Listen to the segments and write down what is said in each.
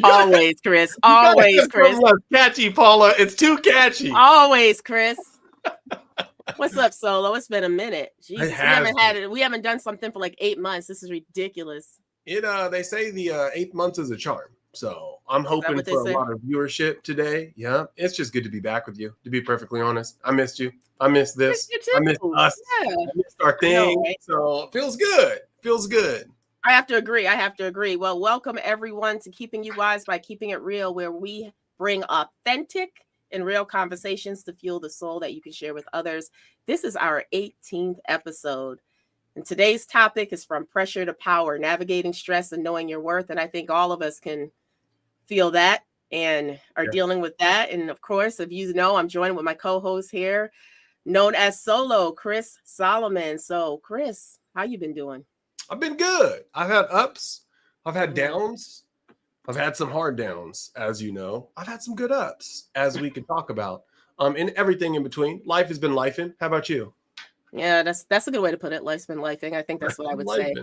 Always, Chris. Always, Chris. Catchy, Paula. It's too catchy. Always, Chris. What's up, Solo? It's been a minute. Jesus, we haven't done something for like 8 months. This is ridiculous. They say the 8 months is a charm. So I'm hoping for a lot of viewership today. Yeah, it's just good to be back with you. To be perfectly honest, I missed you. I missed this. I missed us. Yeah. I missed our thing. Right? So it feels good. Feels good. I have to agree. Well, welcome everyone to Keeping You Wise by Keeping It Real, where we bring authentic and real conversations to fuel the soul that you can share with others. This is our 18th episode. And today's topic is from pressure to power, navigating stress and knowing your worth. And I think all of us can feel that and are dealing with that. And of course, if you know, I'm joined with my co-host here, known as Solo, Chris Solomon. So Chris, how you been doing? I've been good. I've had ups. I've had downs. I've had some hard downs, as you know. I've had some good ups, as we can talk about. And everything in between. Life has been lifing. How about you? Yeah, that's a good way to put it. Life's been lifing. I think that's what I would say.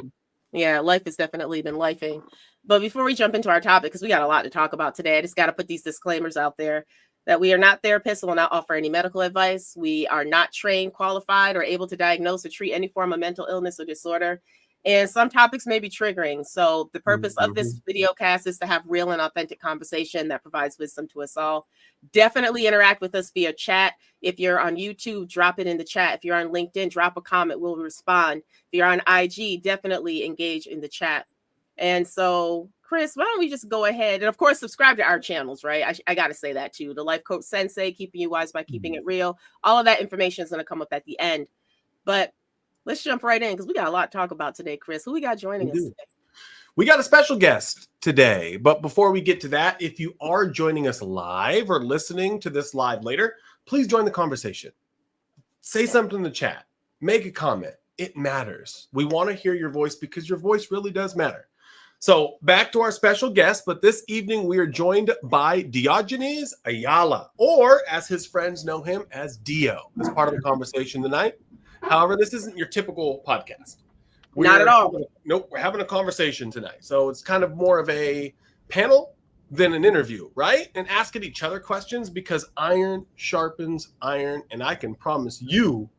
Yeah, life has definitely been lifing. But before we jump into our topic, because we got a lot to talk about today, I just got to put these disclaimers out there that we are not therapists and will not offer any medical advice. We are not trained, qualified, or able to diagnose or treat any form of mental illness or disorder. And some topics may be triggering. So the purpose of this video cast is to have real and authentic conversation that provides wisdom to us all. Definitely interact with us via chat. If you're on YouTube, drop it in the chat. If you're on LinkedIn, drop a comment. We'll respond. If you're on IG, definitely engage in the chat. And so, Chris, why don't we just go ahead and, of course, subscribe to our channels, right? I got to say that, too. The Life Coach Sensei, Keeping You Wise by Keeping It Real. All of that information is going to come up at the end. But let's jump right in because we got a lot to talk about today, Chris. Who we got joining us today? We got a special guest today. But before we get to that, if you are joining us live or listening to this live later, please join the conversation. Say something in the chat. Make a comment. It matters. We want to hear your voice because your voice really does matter. So back to our special guest, but this evening we are joined by Diogenes Ayala, or as his friends know him as Dio, as part of the conversation tonight. However, this isn't your typical podcast. Not at all. Nope, we're having a conversation tonight. So it's kind of more of a panel than an interview, right? And asking each other questions because iron sharpens iron. And I can promise you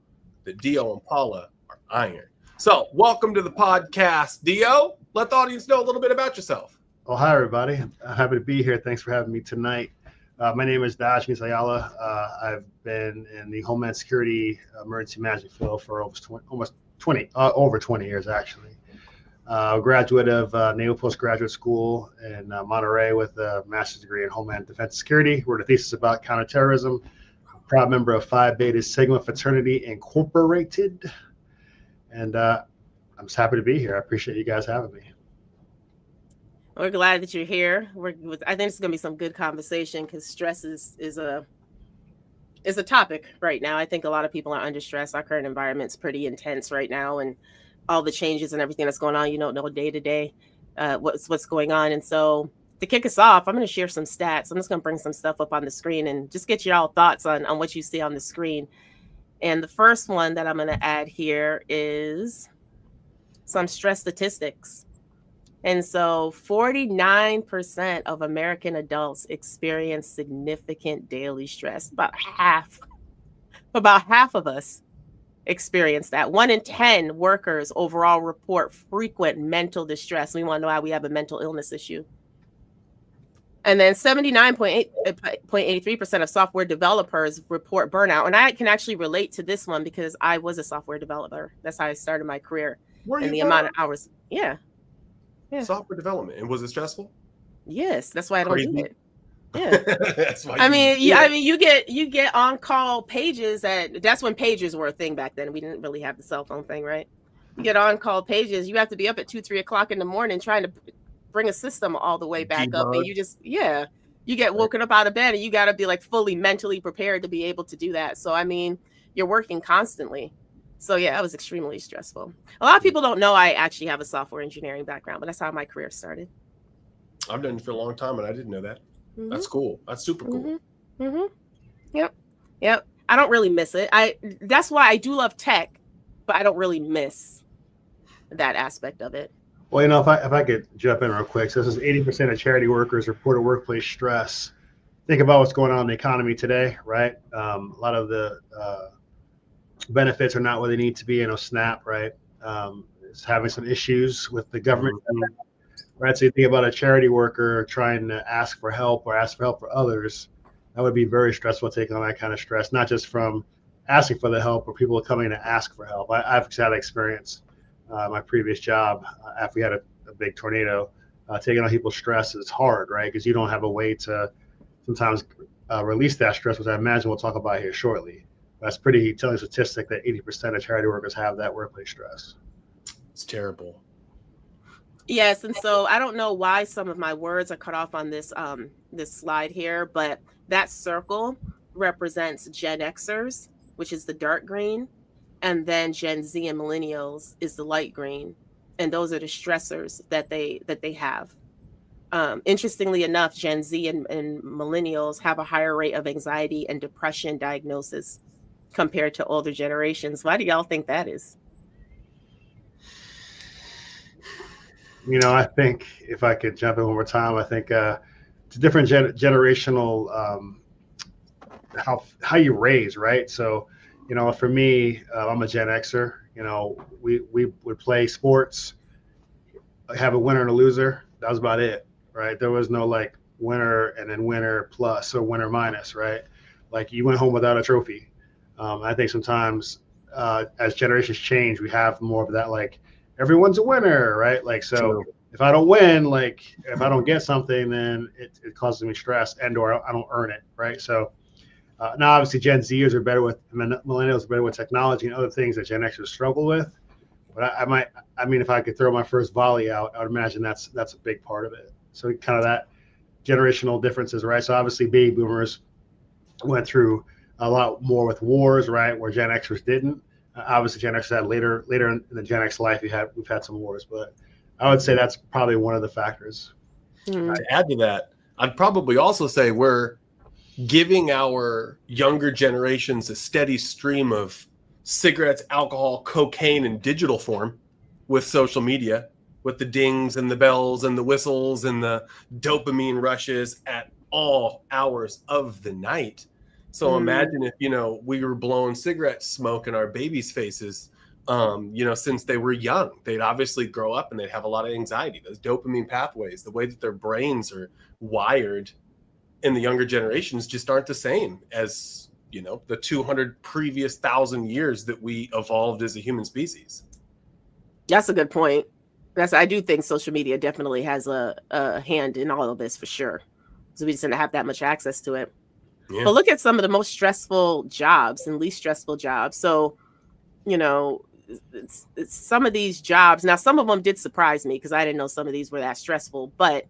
that Dio and Paula are iron. So welcome to the podcast, Dio. Let the audience know a little bit about yourself. Oh, hi, everybody. I'm happy to be here. Thanks for having me tonight. My name is Diogenes Ayala. I've been in the Homeland Security emergency management field for over 20 years, actually. A graduate of Naval Postgraduate School in Monterey with a master's degree in Homeland Defense Security. Wrote a thesis about counterterrorism. Proud member of Phi Beta Sigma Fraternity Incorporated. And I'm just happy to be here. I appreciate you guys having me. We're glad that you're here. I think it's going to be some good conversation because stress is a topic right now. I think a lot of people are under stress. Our current environment's pretty intense right now, and all the changes and everything that's going on, you don't know day to day what's going on. And so to kick us off, I'm going to share some stats. I'm just going to bring some stuff up on the screen and just get y'all thoughts on what you see on the screen. And the first one that I'm going to add here is some stress statistics. And so 49% of American adults experience significant daily stress. About half of us experience that. 1 in 10 workers overall report frequent mental distress. We want to know how we have a mental illness issue. And then 79.83% of software developers report burnout. And I can actually relate to this one because I was a software developer. That's how I started my career. And the amount of hours. Yeah. Software development. And was it stressful? Yes. That's why I don't do it. Yeah. That's why you get on-call pages that's when pagers were a thing back then. We didn't really have the cell phone thing, right? You get on-call pages. You have to be up at 2-3 o'clock in the morning trying to bring a system all the way back up, and you get woken up out of bed and you got to be like fully mentally prepared to be able to do that. So I mean, you're working constantly. So yeah, it was extremely stressful. A lot of people don't know I actually have a software engineering background, but that's how my career started. I've done it for a long time and I didn't know that. Mm-hmm. That's cool. That's super cool. Mm-hmm. Yep. I don't really miss it. That's why I do love tech, but I don't really miss that aspect of it. Well, if I could jump in real quick. So this is 80% of charity workers reported workplace stress. Think about what's going on in the economy today, right? A lot of the benefits are not where they need to be. SNAP, right? It's having some issues with the government, right? So you think about a charity worker trying to ask for help or ask for help for others. That would be very stressful, taking on that kind of stress, not just from asking for the help or people coming to ask for help. I've had experience. My previous job, after we had a big tornado, taking on people's stress is hard, right? Because you don't have a way to sometimes release that stress, which I imagine we'll talk about here shortly. That's pretty telling statistic that 80% of charity workers have that workplace stress. It's terrible. Yes, and so I don't know why some of my words are cut off on this this slide here, but that circle represents Gen Xers, which is the dark green, and then Gen Z and millennials is the light green, and those are the stressors that they have. Interestingly enough, Gen Z and millennials have a higher rate of anxiety and depression diagnosis compared to older generations. Why do y'all think that is? I think if I could jump in one more time, I think it's a different generational how you raise, right? So, for me, I'm a Gen Xer. We would play sports, have a winner and a loser. That was about it, right? There was no like winner and then winner plus or winner minus, right? Like you went home without a trophy. I think sometimes as generations change, we have more of that like everyone's a winner, right? Like so. True. If I don't win, like if I don't get something, then it causes me stress and/or I don't earn it, right? So now, obviously, Gen Zers are better with millennials are better with technology and other things that Gen Xers struggle with. But if I could throw my first volley out, I would imagine that's a big part of it. So kind of that generational differences, right? So obviously, baby boomers went through a lot more with wars, right? Where Gen Xers didn't. Obviously, Gen Xers had later in the Gen X life, we've had some wars, but I would say that's probably one of the factors. To add to that, I'd probably also say we're giving our younger generations a steady stream of cigarettes, alcohol, cocaine in digital form with social media, with the dings and the bells and the whistles and the dopamine rushes at all hours of the night. So imagine if, we were blowing cigarette smoke in our babies' faces, since they were young. They'd obviously grow up and they'd have a lot of anxiety. Those dopamine pathways, the way that their brains are wired in the younger generations just aren't the same as, the 200 previous 1,000 years that we evolved as a human species. That's a good point. I do think social media definitely has a hand in all of this for sure. So we just didn't have that much access to it. Yeah. But look at some of the most stressful jobs and least stressful jobs. So, it's some of these jobs. Now, some of them did surprise me because I didn't know some of these were that stressful, but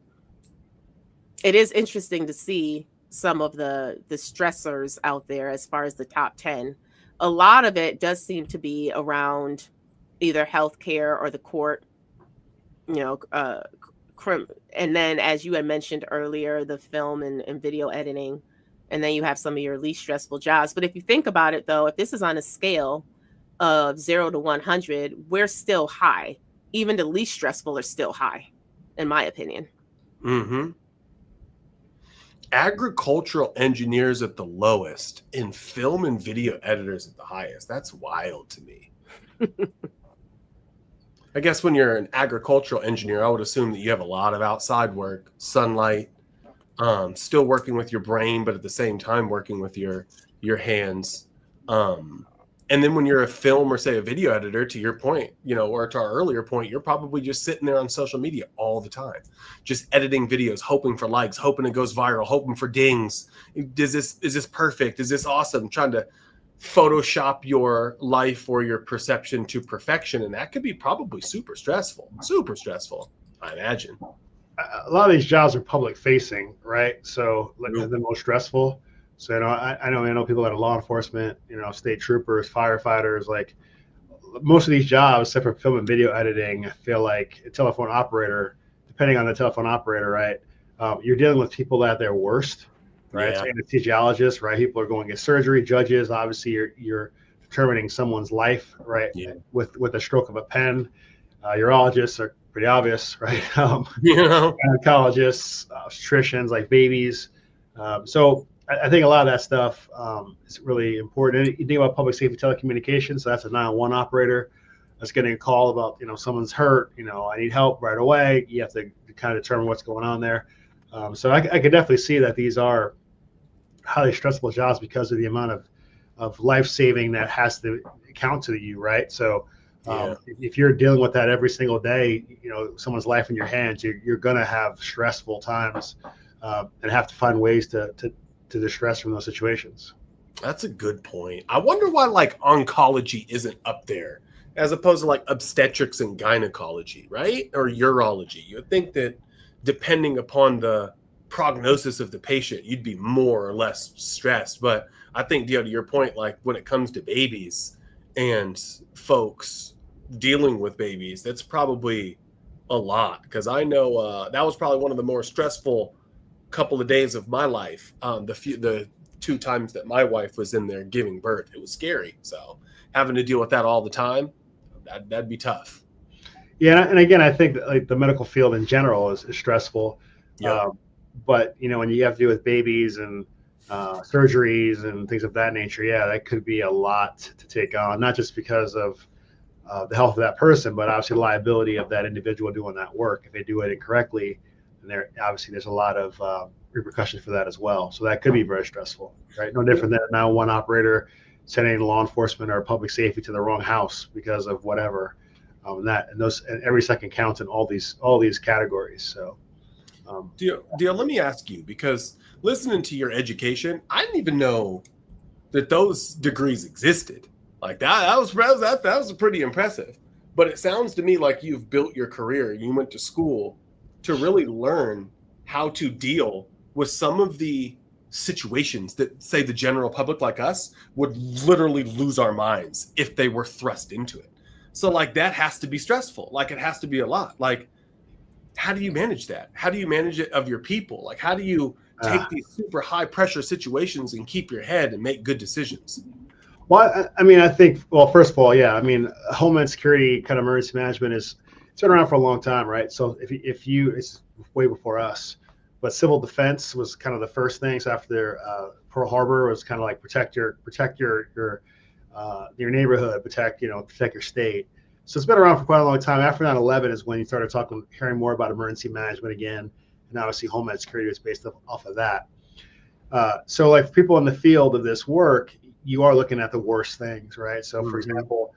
it is interesting to see some of the stressors out there as far as the top 10. A lot of it does seem to be around either healthcare or the court, and then as you had mentioned earlier, the film and video editing, and then you have some of your least stressful jobs. But if you think about it, though, if this is on a scale of 0 to 100, we're still high. Even the least stressful are still high, in my opinion. Mm-hmm. Agricultural engineers at the lowest and film and video editors at the highest. That's wild to me. I guess when you're an agricultural engineer, I would assume that you have a lot of outside work, sunlight, still working with your brain, but at the same time working with your hands. And then when you're a film or say a video editor, to your point, or to our earlier point, you're probably just sitting there on social media all the time, just editing videos, hoping for likes, hoping it goes viral, hoping for dings. Is this perfect? Is this awesome? Trying to Photoshop your life or your perception to perfection. And that could be probably super stressful, I imagine. A lot of these jobs are public facing, right? So they're the most stressful. So I know people that are law enforcement, state troopers, firefighters, like most of these jobs, except for film and video editing, I feel like a telephone operator, depending on the telephone operator, right? You're dealing with people at their worst, right? Yeah. So anesthesiologists, right? People are going to get surgery. Judges, obviously, you're determining someone's life, right? Yeah. With a stroke of a pen. Urologists are pretty obvious, right? You Gynecologists, obstetricians, like babies. So I think a lot of that stuff is really important. And you think about public safety telecommunications, so that's a 911 operator that's getting a call about, someone's hurt, I need help right away. You have to kind of determine what's going on there. So I could definitely see that these are highly stressful jobs because of the amount of life-saving that has to count to you, right? So if you're dealing with that every single day, someone's life in your hands, you're going to have stressful times and have to find ways to distress from those situations. That's a good point. I wonder why like oncology isn't up there as opposed to like obstetrics and gynecology, right? Or urology. You would think that depending upon the prognosis of the patient, you'd be more or less stressed. But I think, Dio, to your point, like when it comes to babies and folks dealing with babies, that's probably a lot. Because I know that was probably one of the more stressful couple of days of my life. The 2 times that my wife was in there giving birth, it was scary. So having to deal with that all the time, that'd be tough. Yeah, and again, I think that, like, the medical field in general is stressful. Yep. But when you have to deal with babies and surgeries and things of that nature, yeah, that could be a lot to take on. Not just because of the health of that person, but obviously the liability of that individual doing that work. If they do it incorrectly, and there's a lot of repercussions for that as well. So that could be very stressful, right? No different than a 911 operator sending law enforcement or public safety to the wrong house because of whatever. And every second counts in all these categories. So, Dio, let me ask you, because listening to your education, I didn't even know that those degrees existed. Like that was pretty impressive. But it sounds to me like you've built your career. You went to school to really learn how to deal with some of the situations that, say, the general public like us would literally lose our minds if they were thrust into it. So like that has to be stressful. Like it has to be a lot. Like, how do you manage that? How do you manage it of your people? Like, how do you take these super high pressure situations and keep your head and make good decisions? Well, I mean, I think, first of all, yeah, I mean, Homeland Security kind of emergency management it's been around for a long time, right? So it's way before us, but civil defense was kind of the first things after Pearl Harbor. Was kind of like protect your neighborhood, protect your state. So it's been around for quite a long time. After 9/11 is when you started hearing more about emergency management again, and obviously Homeland Security was based off of that. So like people in the field of this work, you are looking at the worst things, right? So for example,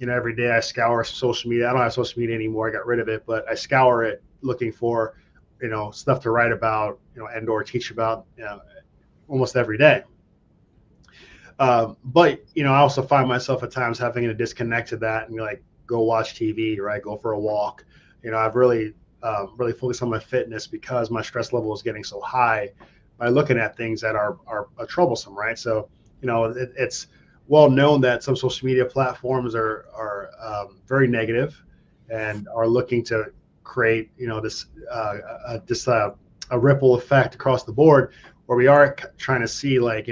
every day I scour social media. I don't have social media anymore. I got rid of it, but I scour it looking for, stuff to write about, and or teach about, almost every day. But I also find myself at times having to disconnect to that and like go watch TV, right? Go for a walk. I've really focused on my fitness because my stress level is getting so high by looking at things that are troublesome, right? So, it's well known that some social media platforms are very negative and are looking to create, this a ripple effect across the board, where we are trying to see like,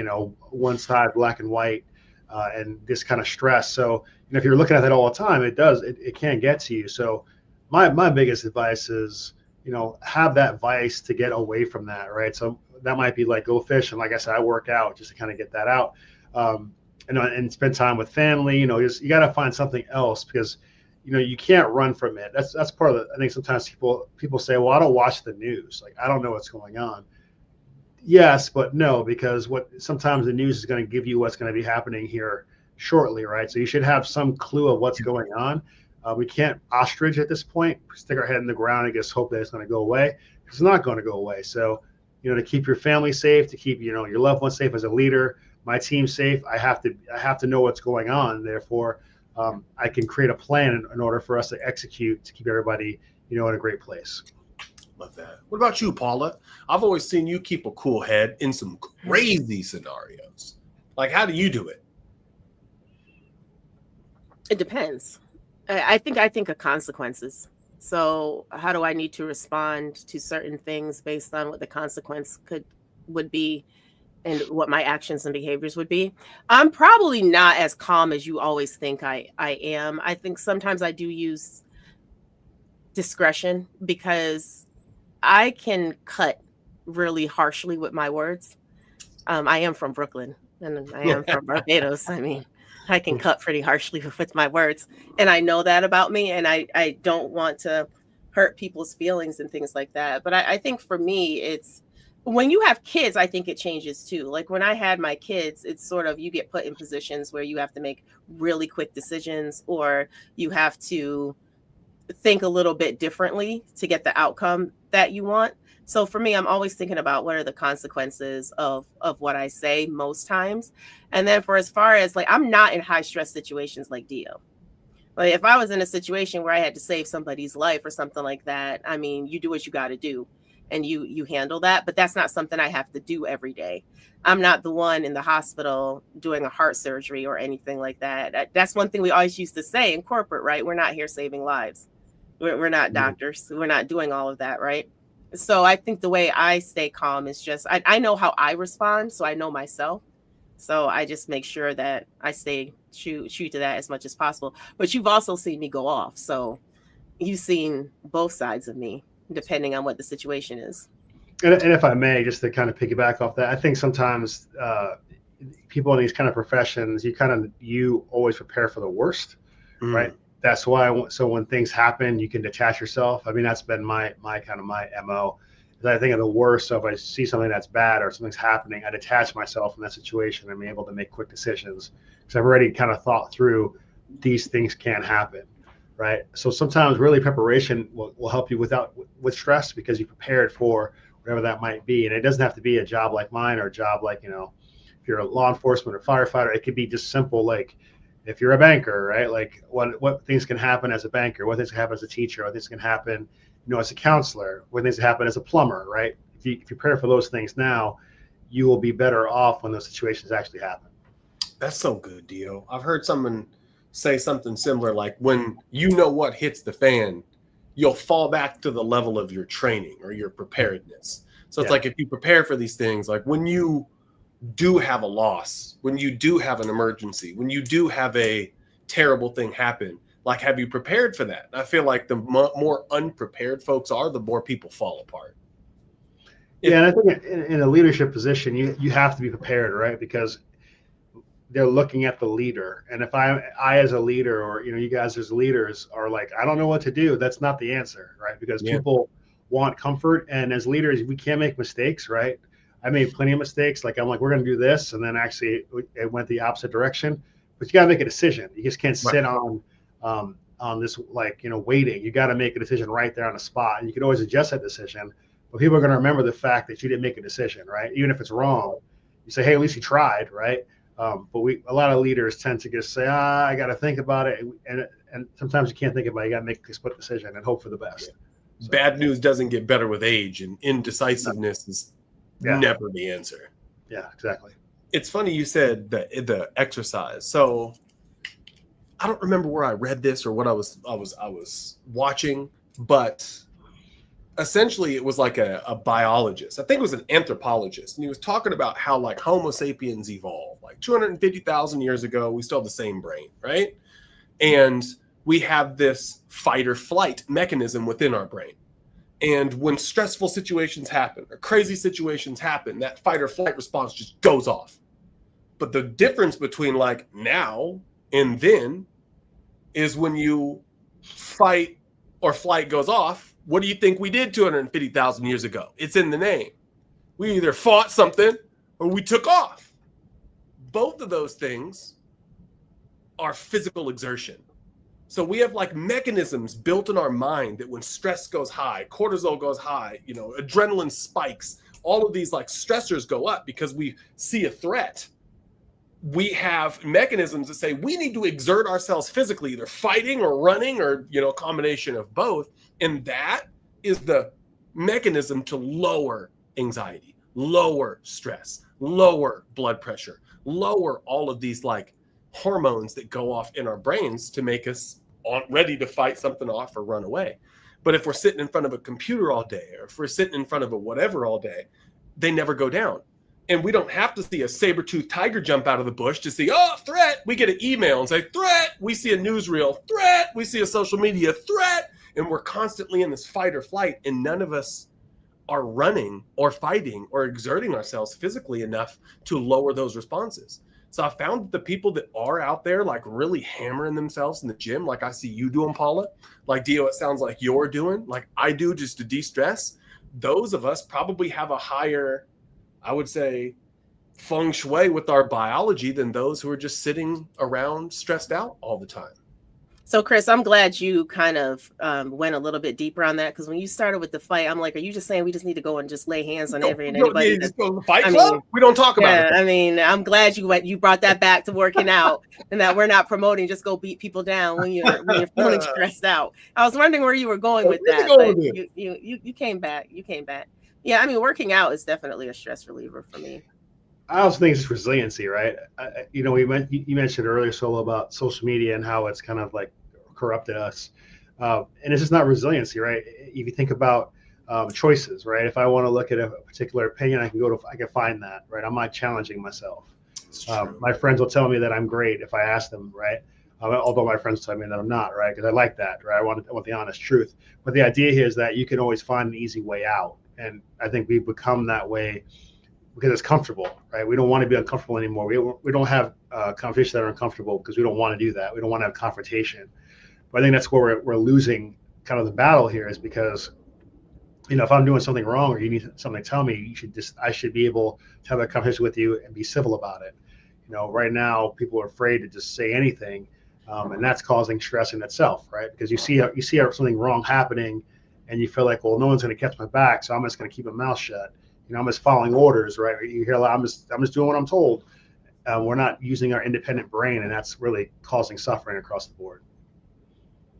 one side, black and white, and this kind of stress. So, if you're looking at that all the time, it can get to you. So my biggest advice is, have that vice to get away from that, right? So that might be like go fish. And like I said, I work out just to kind of get that out, and spend time with family. You got to find something else because, you can't run from it. That's part of I think sometimes people say, well, I don't watch the news. Like, I don't know what's going on. Yes, but no, because sometimes the news is going to give you what's going to be happening here shortly, right? So you should have some clue of what's going on. We can't ostrich at this point, stick our head in the ground and just hope that it's going to go away. It's not going to go away. So, to keep your family safe, to keep, your loved ones safe as a leader, my team safe, I have to know what's going on. Therefore, I can create a plan in order for us to execute to keep everybody, in a great place. Love that. What about you, Paula? I've always seen you keep a cool head in some crazy scenarios. Like, how do you do it? It depends. I think of consequences. So how do I need to respond to certain things based on what the consequence would be and what my actions and behaviors would be? I'm probably not as calm as you always think I am. I think sometimes I do use discretion, because I can cut really harshly with my words. I am from Brooklyn and I am from Barbados. I mean, I can cut pretty harshly with my words, and I know that about me, and I don't want to hurt people's feelings and things like that. But I think for me, it's when you have kids, I think it changes too. Like when I had my kids, it's sort of, you get put in positions where you have to make really quick decisions, or you have to think a little bit differently to get the outcome that you want. So for me, I'm always thinking about what are the consequences of what I say most times. And then for as far as like, I'm not in high stress situations like Dio. Like if I was in a situation where I had to save somebody's life or something like that, I mean, you do what you got to do and you handle that. But that's not something I have to do every day. I'm not the one in the hospital doing a heart surgery or anything like that. That's one thing we always used to say in corporate, right? We're not here saving lives. We're not doctors. We're not doing all of that, right? So I think the way I stay calm is just, I know how I respond, so I know myself. So I just make sure that I stay true to that as much as possible. But you've also seen me go off. So you've seen both sides of me, depending on what the situation is. And if I may, just to kind of piggyback off that, I think sometimes people in these kind of professions, you always prepare for the worst, right? That's why. So when things happen, you can detach yourself. I mean, that's been my MO. I think of the worst. So if I see something that's bad or something's happening, I detach myself from that situation. I'm able to make quick decisions because I've already kind of thought through these things can happen, right? So sometimes really preparation will help you with stress because you prepared for whatever that might be. And it doesn't have to be a job like mine or a job like, if you're a law enforcement or firefighter, it could be just simple like, if you're a banker, right? Like what things can happen as a banker, what things can happen as a teacher, what things can happen, as a counselor, what things can happen as a plumber, right? If you prepare for those things now, you will be better off when those situations actually happen. That's so good, Dio. I've heard someone say something similar, like when you know what hits the fan, you'll fall back to the level of your training or your preparedness. So it's like if you prepare for these things, like when you do have a loss, when you do have an emergency, when you do have a terrible thing happen, like have you prepared for that? I feel like the more unprepared folks are, the more people fall apart. And I think in a leadership position, you have to be prepared, right? Because they're looking at the leader. And if I as a leader, or you guys as leaders are like, I don't know what to do, that's not the answer, right? Because people want comfort, and as leaders, we can't make mistakes, right? I made plenty of mistakes. Like I'm like, we're going to do this, and then actually it went the opposite direction. But you got to make a decision. You just can't sit on this waiting. You got to make a decision right there on the spot, and you can always adjust that decision. But people are going to remember the fact that you didn't make a decision, right? Even if it's wrong, you say, hey, at least you tried, right? But a lot of leaders tend to just say, I got to think about it, and sometimes you can't think about it. You got to make a split decision and hope for the best. So, bad news doesn't get better with age, and indecisiveness is never the answer. Yeah, exactly. It's funny you said the exercise. So I don't remember where I read this or what I was watching, but essentially it was like a biologist. I think it was an anthropologist, and he was talking about how like Homo sapiens evolved. Like 250,000 years ago, we still have the same brain, right? And we have this fight or flight mechanism within our brain. And when stressful situations happen or crazy situations happen, that fight or flight response just goes off. But the difference between like now and then is when you fight or flight goes off, what do you think we did 250,000 years ago? It's in the name. We either fought something or we took off. Both of those things are physical exertion. So we have like mechanisms built in our mind that when stress goes high, cortisol goes high, adrenaline spikes, all of these like stressors go up because we see a threat. We have mechanisms that say we need to exert ourselves physically, either fighting or running or, a combination of both. And that is the mechanism to lower anxiety, lower stress, lower blood pressure, lower all of these like hormones that go off in our brains to make us ready to fight something off or run away. But if we're sitting in front of a computer all day, or if we're sitting in front of a whatever all day, they never go down. And we don't have to see a saber-toothed tiger jump out of the bush to see, threat. We get an email and say, threat. We see a newsreel, threat. We see a social media, threat. And we're constantly in this fight or flight, and none of us are running or fighting or exerting ourselves physically enough to lower those responses. So I found that the people that are out there like really hammering themselves in the gym, like I see you doing, Paula, like Dio, it sounds like you're doing, like I do, just to de-stress, those of us probably have a higher, I would say, feng shui with our biology than those who are just sitting around stressed out all the time. So, Chris, I'm glad you kind of went a little bit deeper on that, because when you started with the fight, I'm like, are you just saying we just need to go and just lay hands on anybody? Yeah, just go to the fight club? We don't talk about it. I mean, I'm glad you brought that back to working out, and that we're not promoting just go beat people down when you're feeling stressed out. I was wondering where you were going with that, but you came back. You came back. Yeah, I mean, working out is definitely a stress reliever for me. I also think it's resiliency, right? You mentioned earlier, Solo, about social media and how it's kind of like corrupted us. And it's just not resiliency, right? If you think about choices, right? If I want to look at a particular opinion, I can find that, right? I'm not challenging myself. My friends will tell me that I'm great if I ask them, right? Although my friends tell me that I'm not, right? Because I like that, right? I want the honest truth. But the idea here is that you can always find an easy way out. And I think we've become that way because it's comfortable, right? We don't want to be uncomfortable anymore. We don't have conversations that are uncomfortable because we don't want to do that. We don't want to have confrontation. But I think that's where we're losing kind of the battle here, is because, if I'm doing something wrong or you need something to tell me, I should be able to have a conversation with you and be civil about it. Right now people are afraid to just say anything, and that's causing stress in itself, right? Because you see something wrong happening, and you feel like, well, no one's going to catch my back, so I'm just going to keep my mouth shut. I'm just following orders, right? You hear a lot, I'm just doing what I'm told. We're not using our independent brain, and that's really causing suffering across the board.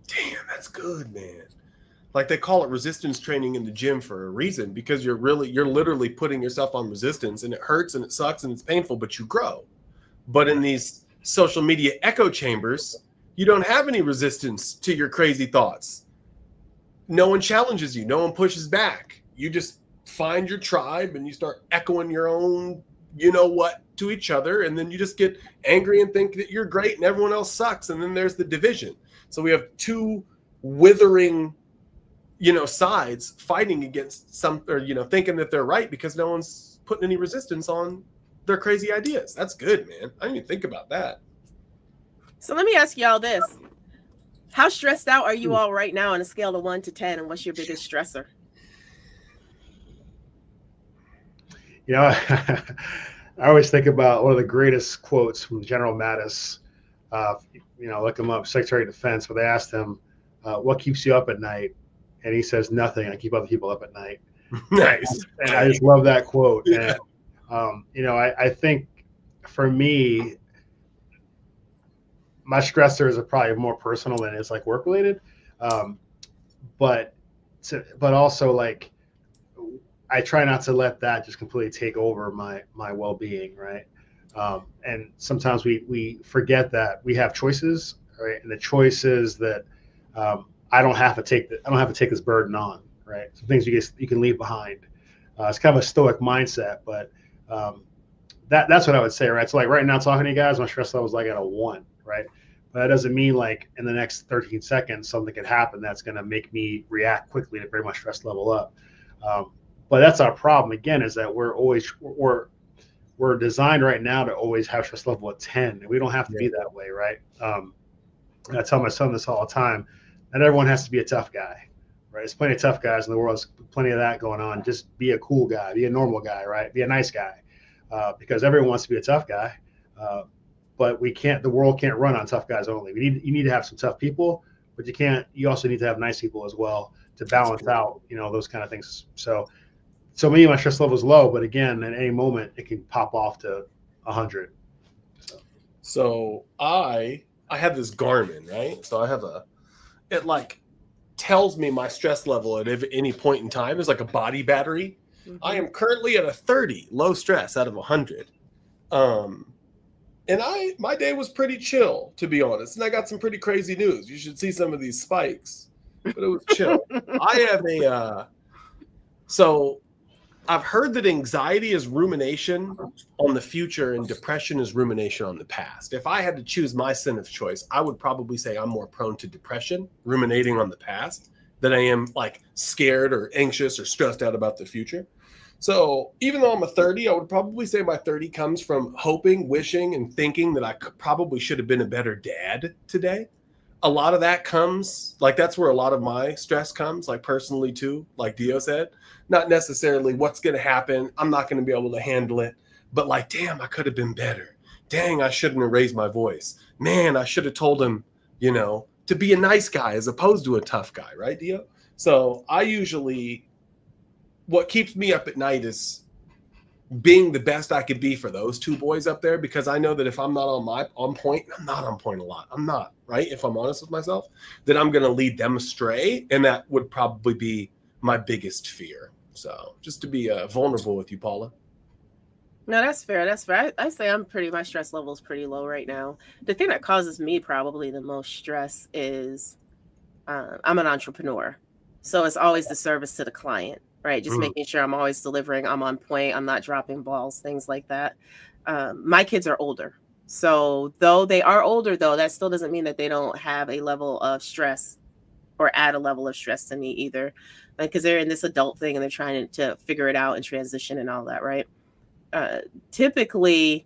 Damn, that's good, man. Like they call it resistance training in the gym for a reason, because you're literally putting yourself on resistance, and it hurts and it sucks and it's painful, but you grow. But in these social media echo chambers, you don't have any resistance to your crazy thoughts. No one challenges you. No one pushes back. You just find your tribe and you start echoing your own, to each other. And then you just get angry and think that you're great and everyone else sucks. And then there's the division. So we have two withering, sides fighting against thinking that they're right because no one's putting any resistance on their crazy ideas. That's good, man. I didn't even think about that. So let me ask y'all this. How stressed out are you all right now on a scale of 1 to 10? And what's your biggest stressor? I always think about one of the greatest quotes from General Mattis. Look him up, Secretary of Defense, where they asked him, what keeps you up at night? And he says, nothing. I keep other people up at night. Nice. And I just love that quote. Yeah. And, I think for me, my stressors are probably more personal than it's like work related. But also like, I try not to let that just completely take over my well-being, right? And sometimes we forget that we have choices, right? And the choice is that I don't have to take this burden on, right? Some things you can leave behind. It's kind of a stoic mindset, but that's what I would say, right? So like right now, talking to you guys, my stress level is like at a 1, right? But that doesn't mean like in the next 13 seconds something could happen that's going to make me react quickly to bring my stress level up. But that's our problem again, is that we're designed right now to always have stress level at 10, and we don't have to be that way, right? I tell my son this all the time, not everyone has to be a tough guy, right? There's plenty of tough guys in the world. There's plenty of that going on. Just be a cool guy, be a normal guy, right? Be a nice guy, because everyone wants to be a tough guy, but the world can't run on tough guys only. You need to have some tough people, but you also need to have nice people as well to balance out, those kind of things. So me, my stress level is low, but again, at any moment it can pop off to 100. So I have this Garmin, right? So I have it like tells me my stress level at any point in time. It's like a body battery. Mm-hmm. I am currently at a 30, low stress out of 100. And my day was pretty chill, to be honest. And I got some pretty crazy news. You should see some of these spikes, but it was chill. I have so I've heard that anxiety is rumination on the future and depression is rumination on the past. If I had to choose my sin of choice, I would probably say I'm more prone to depression, ruminating on the past, than I am like scared or anxious or stressed out about the future. So even though I'm a 30, I would probably say my 30 comes from hoping, wishing, and thinking that I probably should have been a better dad today. A lot of that comes, like that's where a lot of my stress comes, like personally too, like Dio said. Not necessarily what's going to happen. I'm not going to be able to handle it. But like, damn, I could have been better. Dang, I shouldn't have raised my voice. Man, I should have told him, to be a nice guy as opposed to a tough guy, right, Dio? So I usually, what keeps me up at night is being the best I could be for those two boys up there, because I know that if I'm not on point, I'm not on point a lot. I'm not, right? If I'm honest with myself, then I'm going to lead them astray. And that would probably be my biggest fear. So just to be vulnerable with you, Paula. No, that's fair. That's fair. I say my stress level is pretty low right now. The thing that causes me probably the most stress is I'm an entrepreneur. So it's always the service to the client, right? Just making sure I'm always delivering. I'm on point. I'm not dropping balls, things like that. My kids are older. So though they are older, though, that still doesn't mean that they don't have a level of stress or add a level of stress to me either. Because they're in this adult thing and they're trying to figure it out and transition and all that, right? Typically,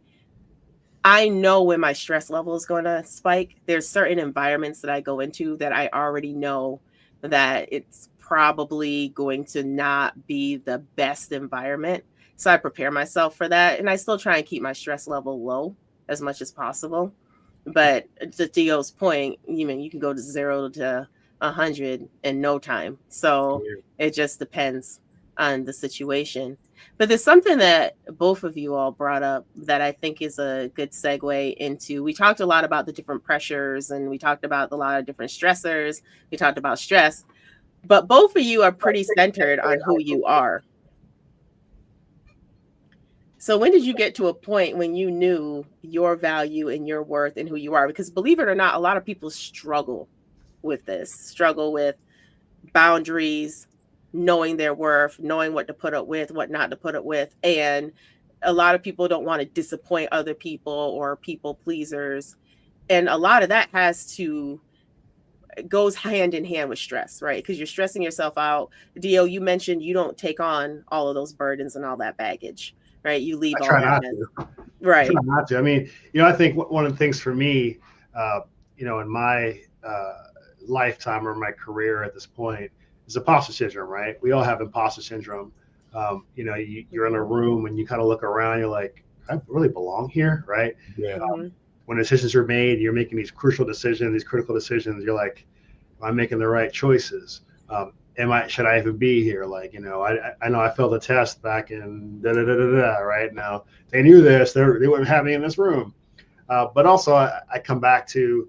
I know when my stress level is going to spike. There's certain environments that I go into that I already know that it's probably going to not be the best environment. So I prepare myself for that. And I still try and keep my stress level low as much as possible. But to Dio's point, you can go to 0 to 100 in no time. So it just depends on the situation. But there's something that both of you all brought up that I think is a good segue into. We talked a lot about the different pressures and we talked about a lot of different stressors. We talked about stress, but both of you are pretty centered on who you are. So when did you get to a point when you knew your value and your worth and who you are? Because believe it or not, a lot of people struggle with boundaries, knowing their worth, knowing what to put up with, what not to put up with. And a lot of people don't want to disappoint other people or people pleasers. And a lot of that goes hand in hand with stress, right? Because you're stressing yourself out. Dio, you mentioned you don't take on all of those burdens and all that baggage, right? You leave all that. Right. I try not to. I mean, I think one of the things for me, in my lifetime or my career at this point, is imposter syndrome, right? We all have imposter syndrome. You're in a room and you kind of look around, you're like, I really belong here, right? Yeah. When decisions are made, you're making these crucial decisions, these critical decisions. You're like, am I making the right choices? Should I even be here? Like, I know I failed a test back in right now. They knew this, they wouldn't have me in this room. But also I come back to,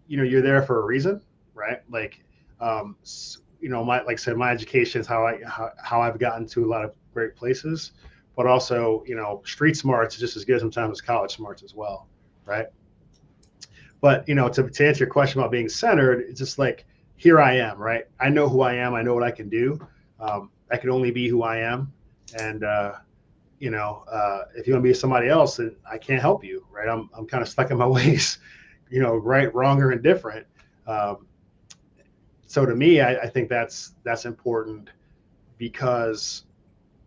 you're there for a reason, right? Like, like I said, my education is how I've gotten to a lot of great places, but also, street smarts is just as good sometimes as college smarts as well, right? But, to answer your question about being centered, it's just like, here I am, right? I know who I am. I know what I can do. I can only be who I am. And, if you want to be somebody else, then I can't help you, right? I'm kind of stuck in my ways, right, wrong, or indifferent. So to me, I think that's important, because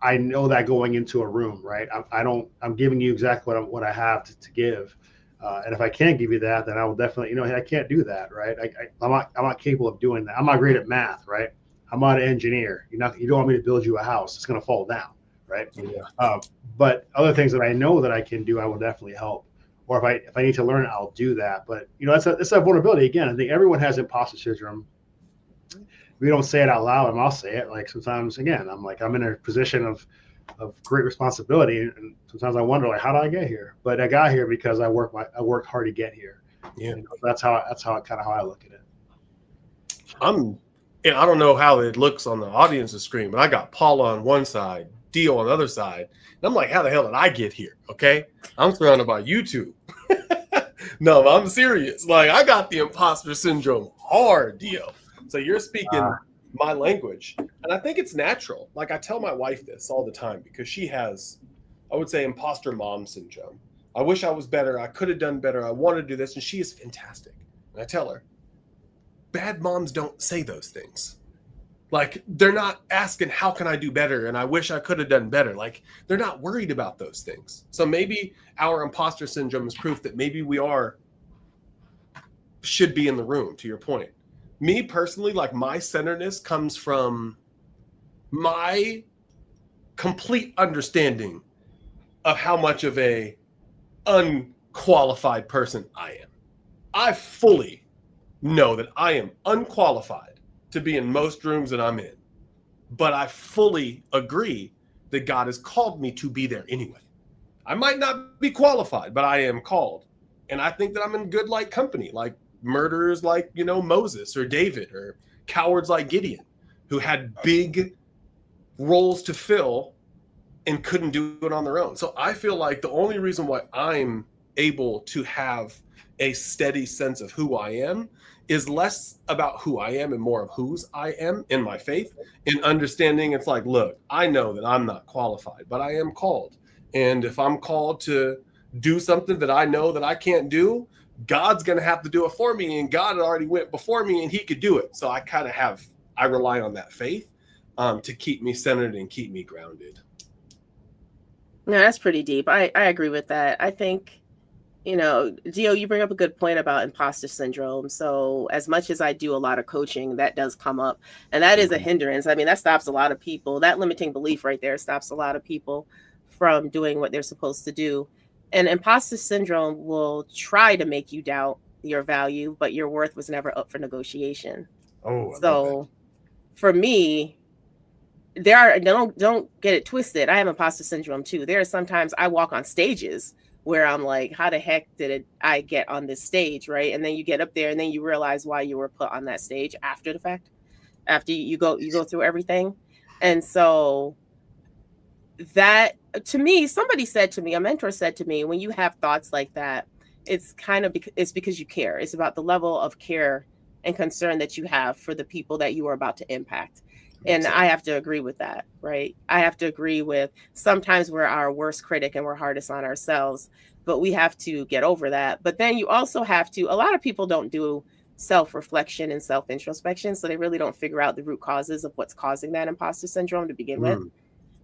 I know that going into a room, right? I'm giving you exactly what I have to give. And if I can't give you that, then I will definitely, I can't do that, right? I'm not capable of doing that. I'm not great at math, right? I'm not an engineer. You don't want me to build you a house. It's going to fall down, right? Yeah. But other things that I know that I can do, I will definitely help. Or if I need to learn, I'll do that. But it's a vulnerability. Again, I think everyone has imposter syndrome. We don't say it out loud, and I'll say it. Like sometimes, again, I'm in a position of great responsibility, and sometimes I wonder, like, how did I get here? But I got here because I worked hard to get here. Yeah, that's how I look at it. I don't know how it looks on the audience's screen, but I got Paula on one side, Dio on the other side, and I'm like, how the hell did I get here? Okay, I'm surrounded by YouTube. No, I'm serious. Like, I got the imposter syndrome hard, Dio. So you're speaking my language. And I think it's natural. Like, I tell my wife this all the time because she has, I would say, imposter mom syndrome. I wish I was better. I could have done better. I want to do this. And she is fantastic. And I tell her, bad moms don't say those things. Like, they're not asking, how can I do better? And I wish I could have done better. Like, they're not worried about those things. So maybe our imposter syndrome is proof that maybe we should be in the room, to your point. Me personally, like, my centeredness comes from my complete understanding of how much of a unqualified person I am. I fully know that I am unqualified to be in most rooms that I'm in, but I fully agree that God has called me to be there anyway. I might not be qualified, but I am called. And I think that I'm in good like company, like murderers like, Moses or David, or cowards like Gideon, who had big roles to fill and couldn't do it on their own. So I feel like the only reason why I'm able to have a steady sense of who I am is less about who I am and more of whose I am in my faith, and understanding it's like, look, I know that I'm not qualified, but I am called. And if I'm called to do something that I know that I can't do, God's going to have to do it for me. And God already went before me and he could do it. So I rely on that faith to keep me centered and keep me grounded. No, that's pretty deep. I agree with that. I think, Dio, you bring up a good point about imposter syndrome. So as much as I do a lot of coaching, that does come up, and that is a hindrance. I mean, that stops a lot of people. That limiting belief right there stops a lot of people from doing what they're supposed to do. And imposter syndrome will try to make you doubt your value, but your worth was never up for negotiation. So for me, don't get it twisted, I have imposter syndrome too. There are sometimes I walk on stages where I'm like, how the heck did I get on this stage, right? And then you get up there and then you realize why you were put on that stage after the fact, after you go through everything. And so that, to me, a mentor said to me, when you have thoughts like that, it's because you care. It's about the level of care and concern that you have for the people that you are about to impact. And I have to agree with that, right? I have to agree with, sometimes we're our worst critic and we're hardest on ourselves, but we have to get over that. But then you also have to, a lot of people don't do self-reflection and self-introspection, so they really don't figure out the root causes of what's causing that imposter syndrome to begin with.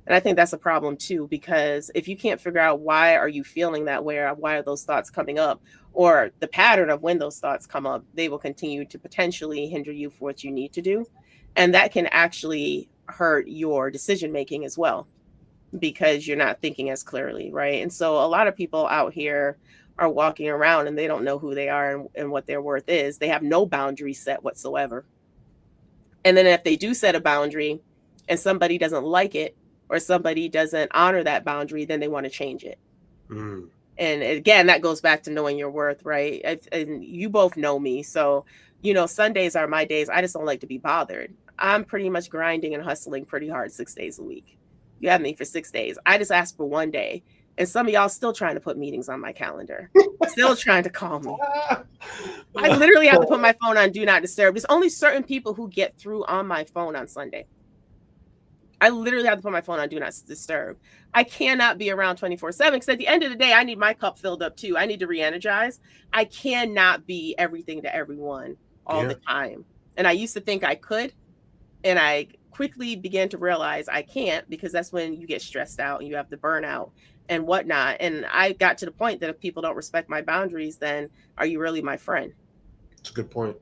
And I think that's a problem too, because if you can't figure out why are you feeling that way, or why are those thoughts coming up, or the pattern of when those thoughts come up, they will continue to potentially hinder you for what you need to do. And that can actually hurt your decision making as well, because you're not thinking as clearly, right? And so a lot of people out here are walking around and they don't know who they are and what their worth is. They have no boundaries set whatsoever. And then if they do set a boundary and somebody doesn't like it, or somebody doesn't honor that boundary, then they want to change it. And again, that goes back to knowing your worth, right? And you both know me. So, Sundays are my days. I just don't like to be bothered. I'm pretty much grinding and hustling pretty hard 6 days a week. You have me for 6 days. I just asked for one day. And some of y'all still trying to put meetings on my calendar, still trying to call me. I literally have to put my phone on Do Not Disturb. There's only certain people who get through on my phone on Sunday. I literally have to put my phone on Do Not Disturb. I cannot be around 24/7, because at the end of the day, I need my cup filled up too. I need to re-energize. I cannot be everything to everyone all the time. And I used to think I could, and I quickly began to realize I can't, because that's when you get stressed out and you have the burnout and whatnot. And I got to the point that if people don't respect my boundaries, then are you really my friend? That's a good point.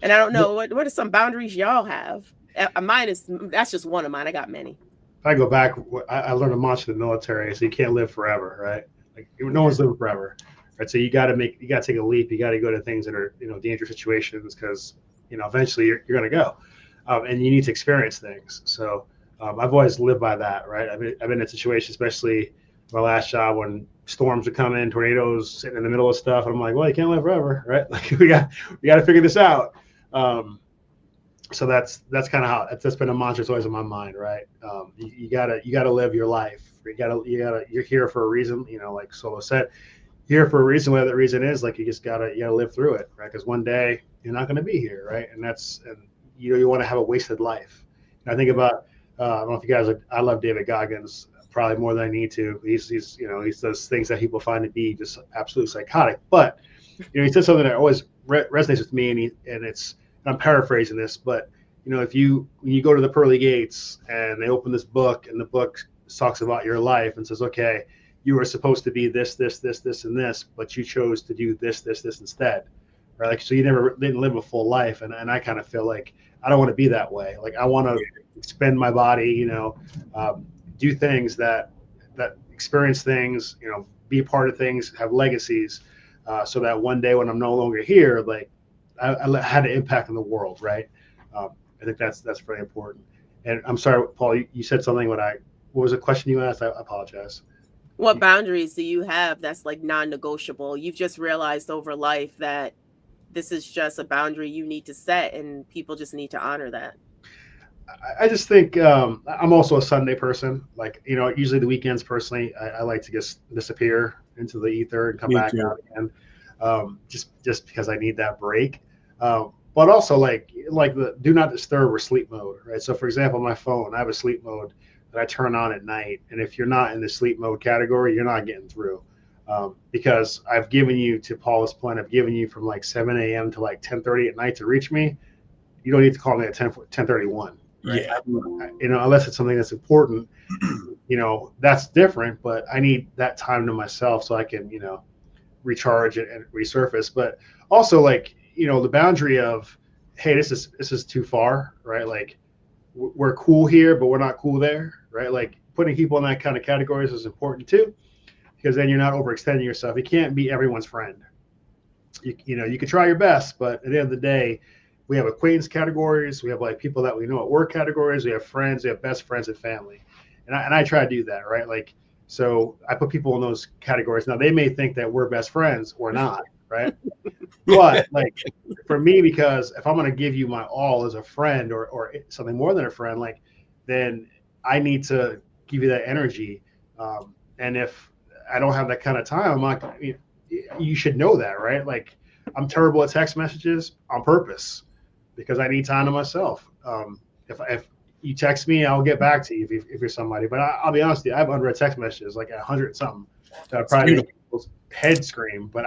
And I don't know, what are some boundaries y'all have? That's just one of mine. I got many. If I go back, I learned a mantra in the military. So you can't live forever, right? Like, no one's living forever, right? So you got to take a leap. You got to go to things that are, dangerous situations, because, eventually you're going to go, and you need to experience things. So I've always lived by that, right? I've been in situations, especially my last job, when storms would come in, tornadoes, sitting in the middle of stuff. And I'm like, well, you can't live forever, right? Like, we got to figure this out. So that's kind of how that's been a mantra. It's always in my mind, right? You gotta live your life. You're here for a reason. Like Solo said, here for a reason. Whatever that reason is, like, you gotta live through it, right? Because one day you're not going to be here, right? And you want to have a wasted life. And I think about I don't know if you guys I love David Goggins probably more than I need to. He does things that people find to be just absolutely psychotic. But he said something that always resonates with me, and it's I'm paraphrasing this, but when you go to the pearly gates and they open this book, and the book talks about your life and says, okay, you were supposed to be this, this, this, this, and this, but you chose to do this, this, this instead. Right? Like, so you didn't live a full life. And I kind of feel like I don't want to be that way. Like, I want to spend my body, do things that experience things, be part of things, have legacies, so that one day when I'm no longer here, like I had an impact on the world. Right. I think that's very important. And I'm sorry, Paul, you said something what was the question you asked? I apologize. What boundaries do you have that's like non-negotiable? You've just realized over life that this is just a boundary you need to set, and people just need to honor that. I just think I'm also a Sunday person. Like, usually the weekends personally, I like to just disappear into the ether and come back out again, just because I need that break. But also like the do not disturb or sleep mode, right? So for example, my phone, I have a sleep mode that I turn on at night. And if you're not in the sleep mode category, you're not getting through. Because I've given you, to Paula's point, I've given you from like 7 a.m. to like 10:30 at night to reach me. You don't need to call me at 10:31. Right? Yeah. Unless it's something that's important, that's different, but I need that time to myself so I can, recharge and resurface. But also like, the boundary of, hey, this is too far, right? Like we're cool here, but we're not cool there, right? Like putting people in that kind of categories is important too, because then you're not overextending yourself. You can't be everyone's friend. You can try your best, but at the end of the day, we have acquaintance categories. We have like people that we know at work categories. We have friends. We have best friends and family. And I try to do that, right? Like, so I put people in those categories. Now they may think that we're best friends. We're not, right? But like for me, because if I'm going to give you my all as a friend or something more than a friend, like then I need to give you that energy. And if I don't have that kind of time, I'm not, you should know that, right? Like I'm terrible at text messages on purpose, because I need time to myself. If you text me, I'll get back to you if you're somebody. But I'll be honest with you, I have unread text messages, like 100 something, that probably make people's head scream. But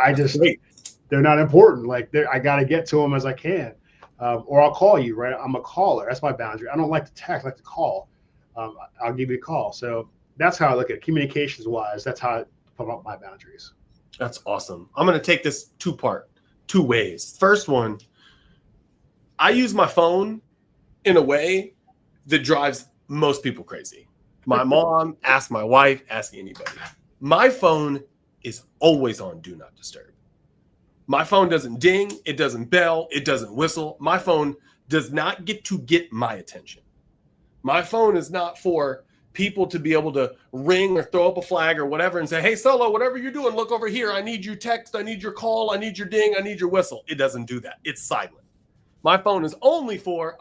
they're not important. Like I got to get to them as I can. Or I'll call you, right? I'm a caller. That's my boundary. I don't like to text, I like to call. I'll give you a call. So that's how I look at it. Communications wise, that's how I put up my boundaries. That's awesome. I'm going to take this two ways. First one, I use my phone in a way that drives most people crazy. My mom, ask my wife, ask anybody. My phone is always on do not disturb. My phone doesn't ding, it doesn't bell, it doesn't whistle. My phone does not get my attention. My phone is not for people to be able to ring or throw up a flag or whatever and say, hey, Solo, whatever you're doing, look over here. I need your text. I need your call. I need your ding. I need your whistle. It doesn't do that. It's silent. My phone is only for,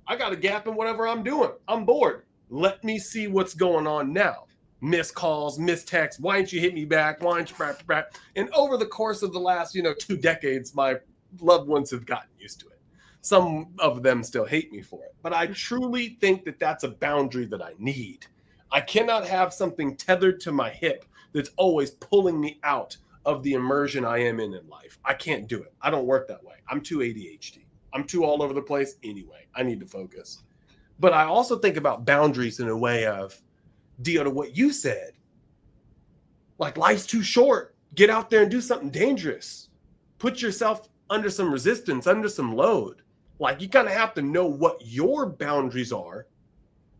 I got a gap in whatever I'm doing. I'm bored. Let me see what's going on now. Missed calls, missed texts. Why didn't you hit me back? Why didn't you back? And over the course of the last, 2 decades, my loved ones have gotten used to it. Some of them still hate me for it. But I truly think that that's a boundary that I need. I cannot have something tethered to my hip that's always pulling me out of the immersion I am in life. I can't do it. I don't work that way. I'm too ADHD. I'm too all over the place anyway. I need to focus. But I also think about boundaries in a way of, Dio, to what you said. Like, life's too short. Get out there and do something dangerous. Put yourself under some resistance, under some load. Like, you kind of have to know what your boundaries are.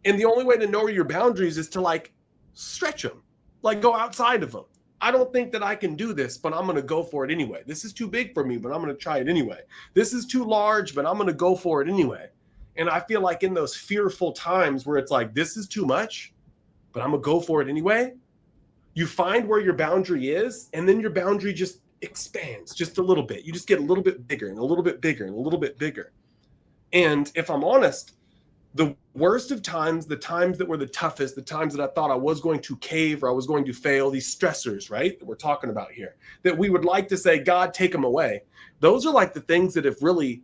And the only way to know your boundaries is to, like, stretch them. Like, go outside of them. I don't think that I can do this, but I'm going to go for it anyway. This is too big for me, but I'm going to try it anyway. This is too large, but I'm going to go for it anyway. And I feel like in those fearful times where it's like, this is too much, but I'm going to go for it anyway, you find where your boundary is, and then your boundary just expands just a little bit. You just get a little bit bigger and a little bit bigger and a little bit bigger. And if I'm honest, the worst of times, the times that were the toughest, the times that I thought I was going to cave or I was going to fail, these stressors, right, that we're talking about here, that we would like to say, God, take them away. Those are like the things that have really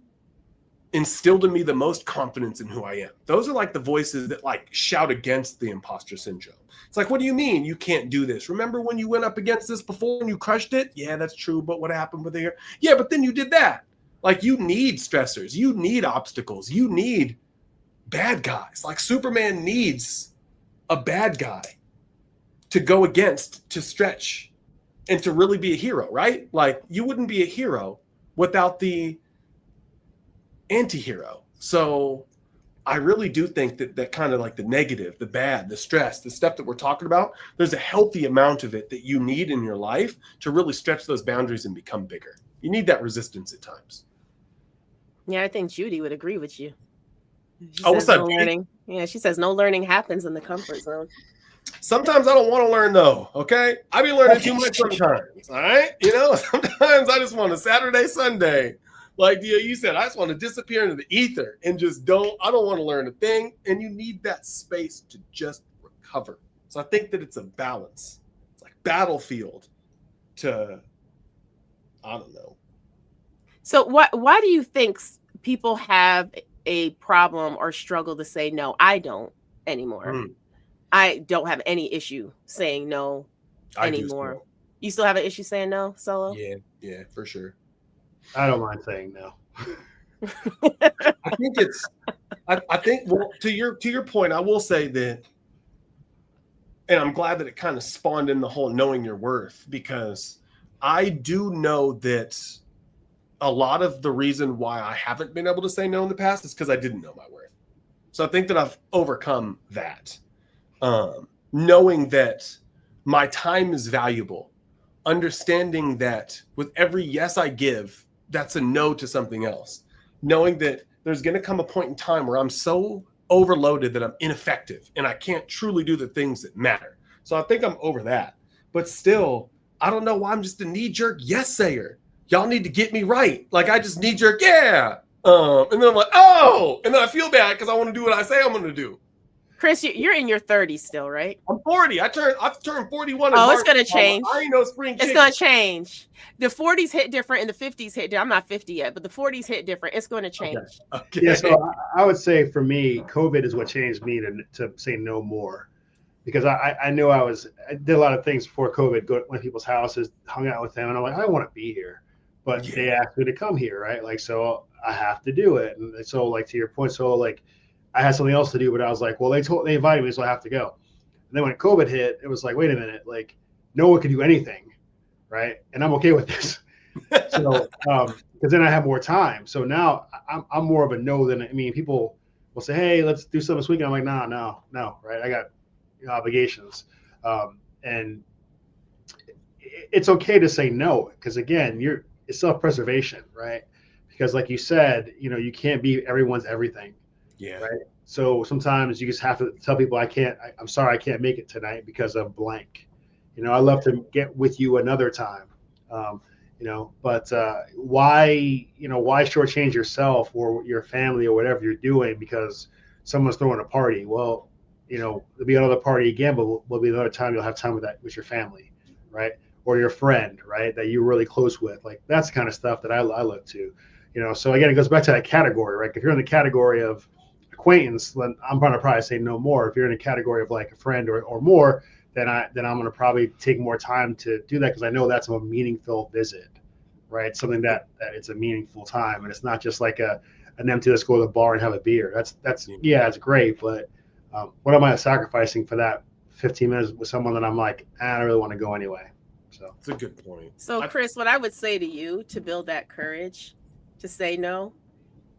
instilled in me the most confidence in who I am. Those are like the voices that like shout against the imposter syndrome. It's like, what do you mean you can't do this? Remember when you went up against this before and you crushed it? Yeah, that's true. But what happened with here? Yeah, but then you did that. Like, you need stressors, you need obstacles, you need bad guys. Like, Superman needs a bad guy to go against, to stretch, and to really be a hero, right? Like, you wouldn't be a hero without the anti-hero. So I really do think that kind of like the negative, the bad, the stress, the stuff that we're talking about, there's a healthy amount of it that you need in your life to really stretch those boundaries and become bigger. You need that resistance at times. Yeah, I think Judy would agree with you. She What's says that? no learning. Yeah, she says no learning happens in the comfort zone. Sometimes I don't want to learn though. Okay. I be learning too much sometimes. All right. Sometimes I just want a Saturday, Sunday. Like you said, I just want to disappear into the ether and I don't want to learn a thing. And you need that space to just recover. So I think that it's a balance. It's like battlefield to, I don't know. So why do you think people have a problem or struggle to say no? I don't anymore. I don't have any issue saying no anymore. You still have an issue saying no, Solo? Yeah, for sure. I don't mind saying no. I think well, to your point, I will say that, and I'm glad that it kind of spawned in the whole knowing your worth, because I do know that a lot of the reason why I haven't been able to say no in the past is because I didn't know my worth. So I think that I've overcome that. Knowing that my time is valuable, understanding that with every yes I give, that's a no to something else. Knowing that there's going to come a point in time where I'm so overloaded that I'm ineffective and I can't truly do the things that matter. So I think I'm over that. But still, I don't know why I'm just a knee-jerk yes sayer. Y'all need to get me right. Like, I just knee-jerk, yeah. And then I'm like, oh, and then I feel bad because I want to do what I say I'm going to do. Chris, you're in your 30s still, right? I'm 40. I've turned 41. Oh, it's gonna change. I ain't no spring chicken. It's gonna change. The 40s hit different, and the 50s hit different. I'm not 50 yet, but the 40s hit different. It's going to change. Okay. Yeah, so I would say for me, COVID is what changed me to say no more, because I knew I did a lot of things before COVID. Go to people's houses, hung out with them, and I'm like, I want to be here, but they asked me to come here, right? Like, so I have to do it. And so, like, to your point, so like, I had something else to do, but I was like, well, they invited me, so I have to go. And then when COVID hit, it was like, wait a minute, like, no one can do anything, right? And I'm okay with this. So, because then I have more time. So now I'm more of a no than, I mean, people will say, hey, let's do something this weekend. I'm like, no, right? I got obligations. And it's okay to say no, because again, it's self-preservation, right? Because like you said, you can't be everyone's everything. Yeah. Right. So sometimes you just have to tell people, I'm sorry, I can't make it tonight because of blank. I love to get with you another time. But why shortchange yourself or your family or whatever you're doing because someone's throwing a party? Well, there'll be another party again, but will be another time you'll have time with your family, right? Or your friend, right? That you're really close with. Like, that's the kind of stuff that I look to, So again, it goes back to that category, right? If you're in the category of acquaintance, then I'm going to probably say no more. If you're in a category of like a friend or more, then I'm going to probably take more time to do that, because I know that's a meaningful visit, right? Something that it's a meaningful time, and it's not just like an empty, let's go to the bar and have a beer. That's yeah, it's great, but what am I sacrificing for that 15 minutes with someone that I'm like, I don't really want to go anyway? So it's a good point. So Chris, what I would say to you to build that courage to say no,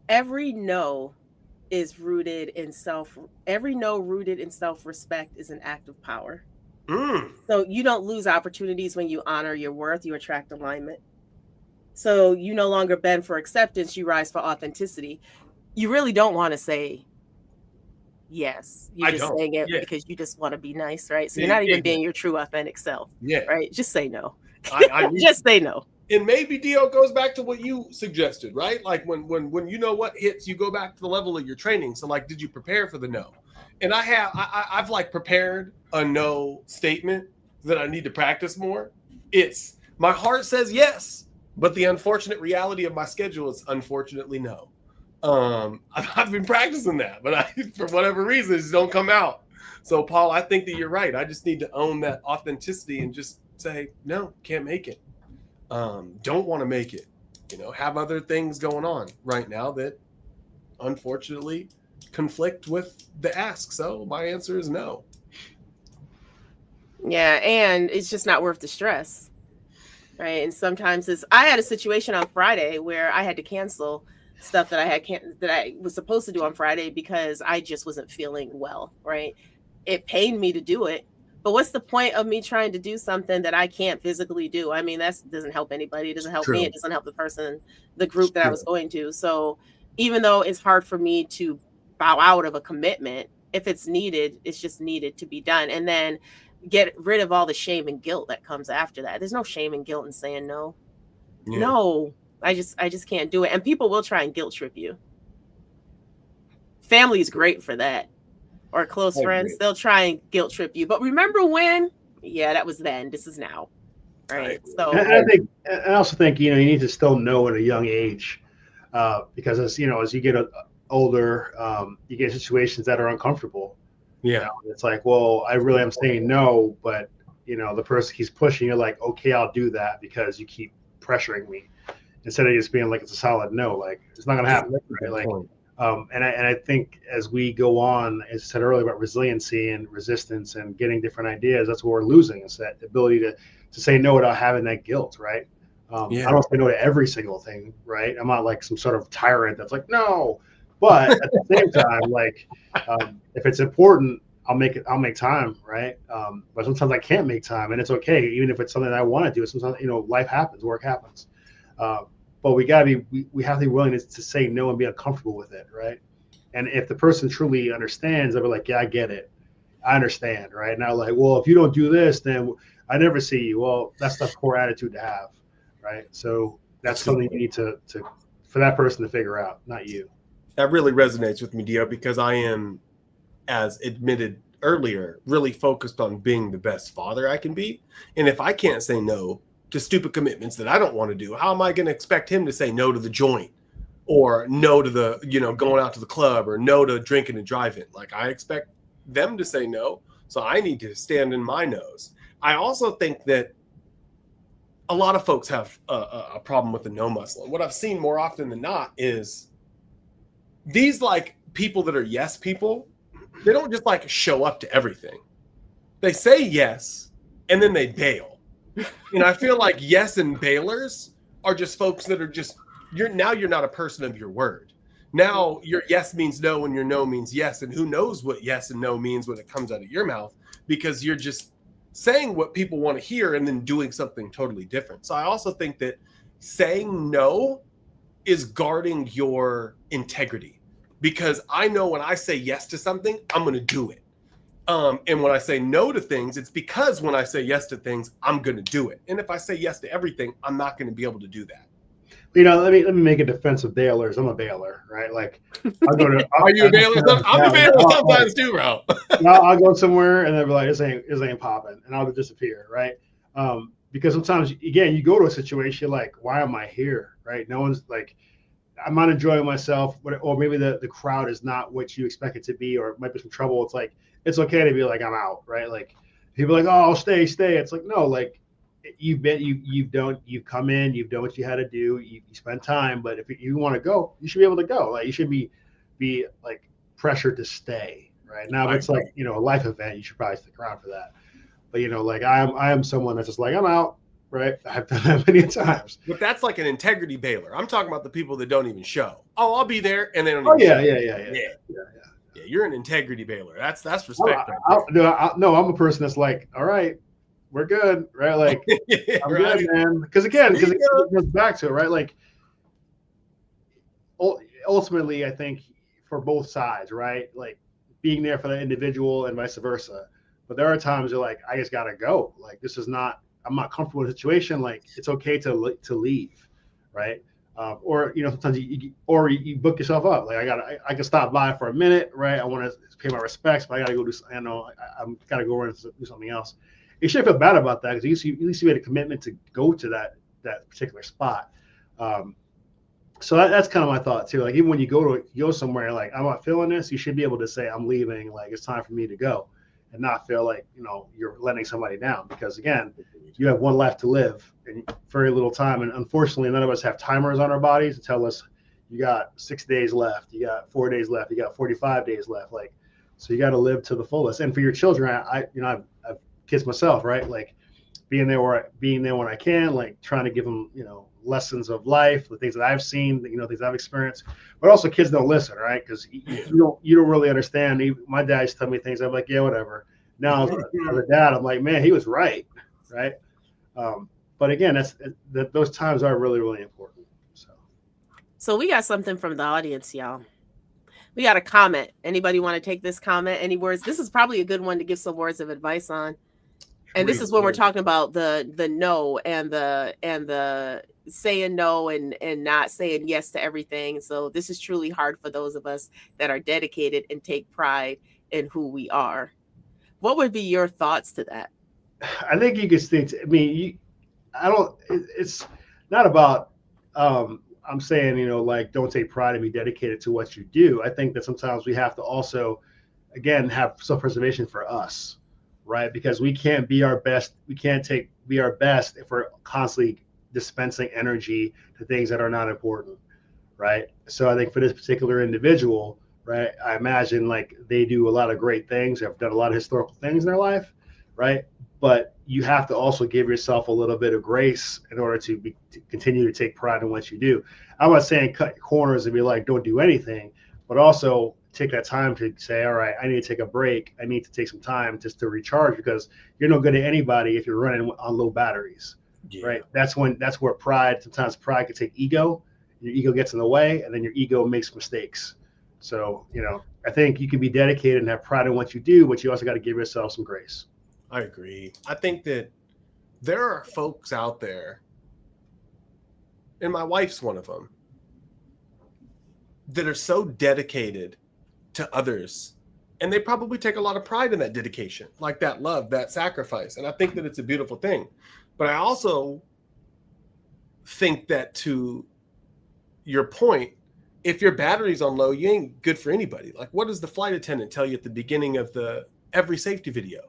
every no rooted in self-respect is an act of power. So you don't lose opportunities when you honor your worth, you attract alignment. So you no longer bend for acceptance, you rise for authenticity. You really don't want to say yes. You're just saying it because you just want to be nice, right? So you're not even being your true authentic self. Yeah. Right? Just say no. Just say no. And maybe Dio goes back to what you suggested, right? Like when what hits, you go back to the level of your training. So like, did you prepare for the no? And I've like prepared a no statement that I need to practice more. It's my heart says yes, but the unfortunate reality of my schedule is unfortunately no. I've been practicing that, but for whatever reasons don't come out. So Paul, I think that you're right. I just need to own that authenticity and just say, no, can't make it. Don't want to make it. have other things going on right now that unfortunately conflict with the ask. So my answer is no. Yeah, and it's just not worth the stress. Right. And sometimes I had a situation on Friday where I had to cancel stuff that I was supposed to do on Friday because I just wasn't feeling well. Right. It pained me to do it. But what's the point of me trying to do something that I can't physically do? I mean, that doesn't help anybody. It doesn't help me. It doesn't help the group that I was going to. So even though it's hard for me to bow out of a commitment, if it's needed, it's just needed to be done. And then get rid of all the shame and guilt that comes after that. There's no shame and guilt in saying no. Yeah. No, I just can't do it. And people will try and guilt trip you. Family is great for that. Or close friends, they'll try and guilt trip you. But remember when? Yeah, that was then. This is now. Right. So I also think, you need to still know at a young age, because as you get older, you get situations that are uncomfortable. Yeah. It's like, well, I really am saying no, but the person keeps pushing. You're like, okay, I'll do that because you keep pressuring me, instead of just being like, it's a solid no, like it's not gonna happen. Right? Like, and I think as we go on, as I said earlier about resiliency and resistance and getting different ideas, that's what we're losing, is that ability to say no without having that guilt, right? I don't say no to every single thing, right? I'm not like some sort of tyrant that's like, no. But at the same time, like, if it's important, I'll make time, right? But sometimes I can't make time, and it's okay, even if it's something that I want to do. Sometimes, life happens, work happens. But we have to be willing to say no and be uncomfortable with it, right? And if the person truly understands, they'll be like, yeah, I get it. I understand, right? Now, like, well, if you don't do this, then I never see you. Well, that's the poor attitude to have, right? So that's something you need to for that person to figure out, not you. That really resonates with me, Dio, because I am, as admitted earlier, really focused on being the best father I can be. And if I can't say no to stupid commitments that I don't want to do, how am I going to expect him to say no to the joint, or no to the, going out to the club, or no to drinking and driving? Like, I expect them to say no. So I need to stand in my nose. I also think that a lot of folks have a problem with the no muscle. And what I've seen more often than not is these like people that are yes people, they don't just like show up to everything. They say yes and then they bail. I feel like yes and bailers are just folks that are just, you're not a person of your word. Now your yes means no and your no means yes. And who knows what yes and no means when it comes out of your mouth, because you're just saying what people want to hear and then doing something totally different. So I also think that saying no is guarding your integrity, because I know when I say yes to something, I'm going to do it. And when I say no to things, it's because when I say yes to things, I'm going to do it. And if I say yes to everything, I'm not going to be able to do that. Let me make a defense of bailers. I'm a bailer, right? Like, I'll go to. Are you a bailer? I'm a bailer sometimes too, bro. I'll go somewhere and they'll be like, this ain't popping, and I'll disappear, right? Because sometimes, again, you go to a situation like, why am I here, right? No one's like, I'm not enjoying myself, or maybe the crowd is not what you expect it to be, or it might be some trouble. It's like, it's okay to be like, I'm out, right? Like, people are like, oh, I'll stay. It's like, no, like, you've come in, you've done what you had to do, you spend time, but if you want to go, you should be able to go. Like, you should be like pressured to stay, right? Now, if it's like, a life event, you should probably stick around for that. But like, I am someone that's just like, I'm out, right? I've done that many times. But that's like an integrity bailer. I'm talking about the people that don't even show. Oh, I'll be there, and they don't. Yeah. You're an integrity bailer. That's respect. No, I'm a person that's like, all right, we're good, right? Like, I'm good, man. Because it goes back to it, right? Like, ultimately, I think for both sides, right? Like, being there for the individual and vice versa. But there are times you're like, I just gotta go. Like, I'm not comfortable in the situation. Like, it's okay to leave, right? Or sometimes you book yourself up. Like, I can stop by for a minute, right? I want to pay my respects, but I gotta go do. I'm gotta go and do something else. You shouldn't feel bad about that, because at least you made a commitment to go to that particular spot. So that's kind of my thought too. Like, even when you go somewhere, like, I'm not feeling this, you should be able to say, I'm leaving. Like, it's time for me to go. and not feel like, you're letting somebody down, because again, you have one life to live and very little time. And unfortunately, none of us have timers on our bodies to tell us you got 6 days left, you got 4 days left, you got 45 days left. Like, so you got to live to the fullest. And for your children, I've kids myself, right? Like being there when I can, like trying to give them, lessons of life, the things that I've seen, things I've experienced. But also kids don't listen, right? Because you don't really understand. My dad used to tell me things. I'm like, yeah, whatever. Now as a dad, I'm like, man, he was right. But again, those times are really, really important. So we got something from the audience, y'all. We got a comment. Anybody want to take this comment? Any words? This is probably a good one to give some words of advice on. And this is when we're talking about the no and the saying no and not saying yes to everything. So this is truly hard for those of us that are dedicated and take pride in who we are. What would be your thoughts to that? I think you could think. It's not about. I'm saying, like, don't take pride and be dedicated to what you do. I think that sometimes we have to also, again, have self-preservation for us, right? Because we can't be our best. We can't be our best if we're constantly dispensing energy to things that are not important, right? So I think for this particular individual, right, I imagine like they do a lot of great things, have done a lot of historical things in their life, right? But you have to also give yourself a little bit of grace in order to continue to take pride in what you do. I'm not saying cut corners and be like, don't do anything, but also take that time to say, all right, I need to take a break. I need to take some time just to recharge, because you're no good to anybody if you're running on low batteries, right? That's where sometimes pride can take ego. Your ego gets in the way, and then your ego makes mistakes. So, I think you can be dedicated and have pride in what you do, but you also got to give yourself some grace. I agree. I think that there are folks out there, and my wife's one of them, that are so dedicated to others, and they probably take a lot of pride in that dedication, like that love, that sacrifice. And I think that it's a beautiful thing. But I also think that, to your point, if your battery's on low, you ain't good for anybody. Like, what does the flight attendant tell you at the beginning of every safety video?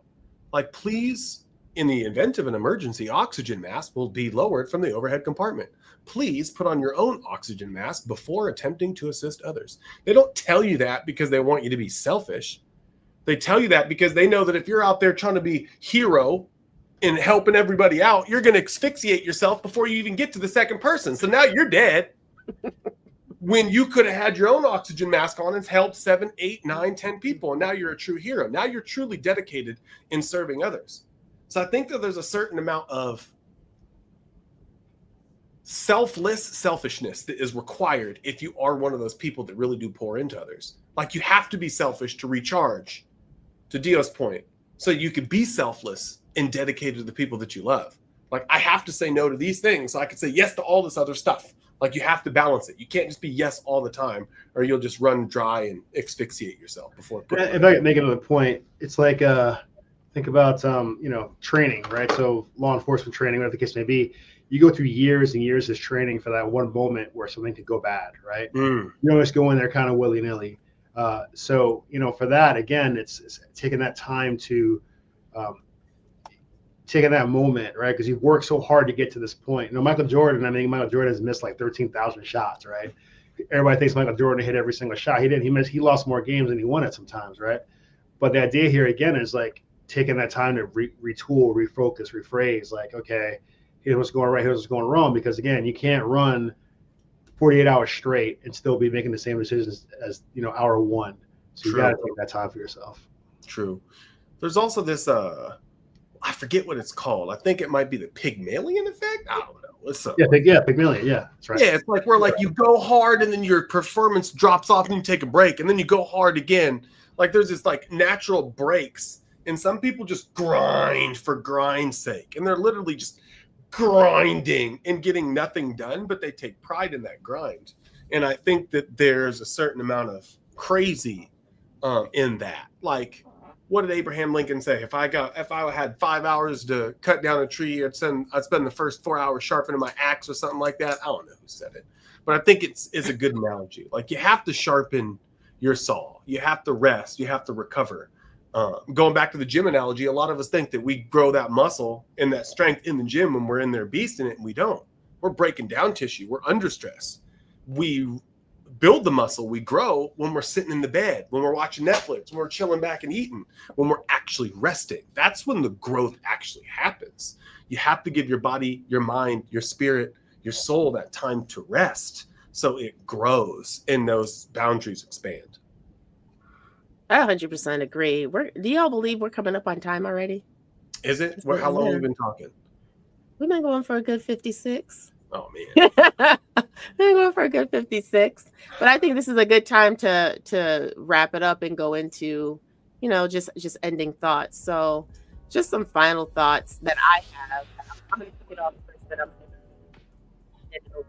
Like, please, in the event of an emergency, oxygen mask will be lowered from the overhead compartment. Please put on your own oxygen mask before attempting to assist others. They don't tell you that because they want you to be selfish. They tell you that because they know that if you're out there trying to be hero and helping everybody out, you're going to asphyxiate yourself before you even get to the second person. So now you're dead when you could have had your own oxygen mask on and helped 7, 8, 9, 10 people. And now you're a true hero. Now you're truly dedicated in serving others. So I think that there's a certain amount of selfishness that is required if you are one of those people that really do pour into others. Like, you have to be selfish to recharge, to Dio's point, so you can be selfless and dedicated to the people that you love. Like, I have to say no to these things so I can say yes to all this other stuff. Like, you have to balance it. You can't just be yes all the time, or you'll just run dry and asphyxiate yourself before. If I could make another point, it's like think about training, right? So law enforcement training, whatever the case may be, you go through years and years of training for that one moment where something could go bad, right? You don't just go in there kind of willy-nilly. So for that, again, it's taking that time to taking that moment, right? Because you've worked so hard to get to this point. Michael Jordan, I think Michael Jordan has missed like 13,000 shots, right? Everybody thinks Michael Jordan hit every single shot. He didn't. He lost more games than he won it sometimes, right? But the idea here again is like taking that time to retool, refocus, rephrase. Like, okay, here's what's going right, here's what's going wrong. Because again, you can't run 48 hours straight and still be making the same decisions as hour one. So you got to take that time for yourself. True. There's also this I forget what it's called. I think it might be the Pygmalion effect. I don't know. Pygmalion. Yeah, that's right. Yeah, it's like where like you go hard and then your performance drops off and you take a break and then you go hard again. Like there's this like natural breaks, and some people just grind for grind's sake, and they're literally just grinding and getting nothing done, but they take pride in that grind. And I think that there's a certain amount of crazy in that. Like, what did Abraham Lincoln say? If I had 5 hours to cut down a tree, I'd spend the first 4 hours sharpening my axe or something like that. I don't know who said it, but I think it's a good analogy. Like, you have to sharpen your saw, you have to rest, you have to recover, Going back to the gym analogy, a lot of us think that we grow that muscle and that strength in the gym when we're in there beasting it, and we don't. We're breaking down tissue. We're under stress. We build the muscle, we grow when we're sitting in the bed, when we're watching Netflix, when we're chilling back and eating, when we're actually resting. That's when the growth actually happens. You have to give your body, your mind, your spirit, your soul that time to rest so it grows and those boundaries expand. I 100% agree. Do y'all believe we're coming up on time already? Is it? How long have we been talking? We've been going for a good 56. Oh, man. We've been going for a good 56. But I think this is a good time to wrap it up and go into, just ending thoughts. So just some final thoughts that I have. I'm going to kick it off first, but I'm going to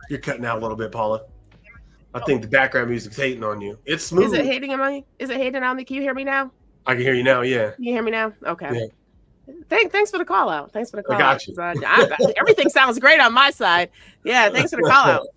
You're cutting out a little bit, Paula. I think the background music's hating on you. It's smooth. Is it hating on me? Is it hating on me? Can you hear me now? I can hear you now, yeah. Can you hear me now? Okay. Yeah. Thanks for the call out. Thanks for the call I got you. Everything sounds great on my side. Yeah, thanks for the call out.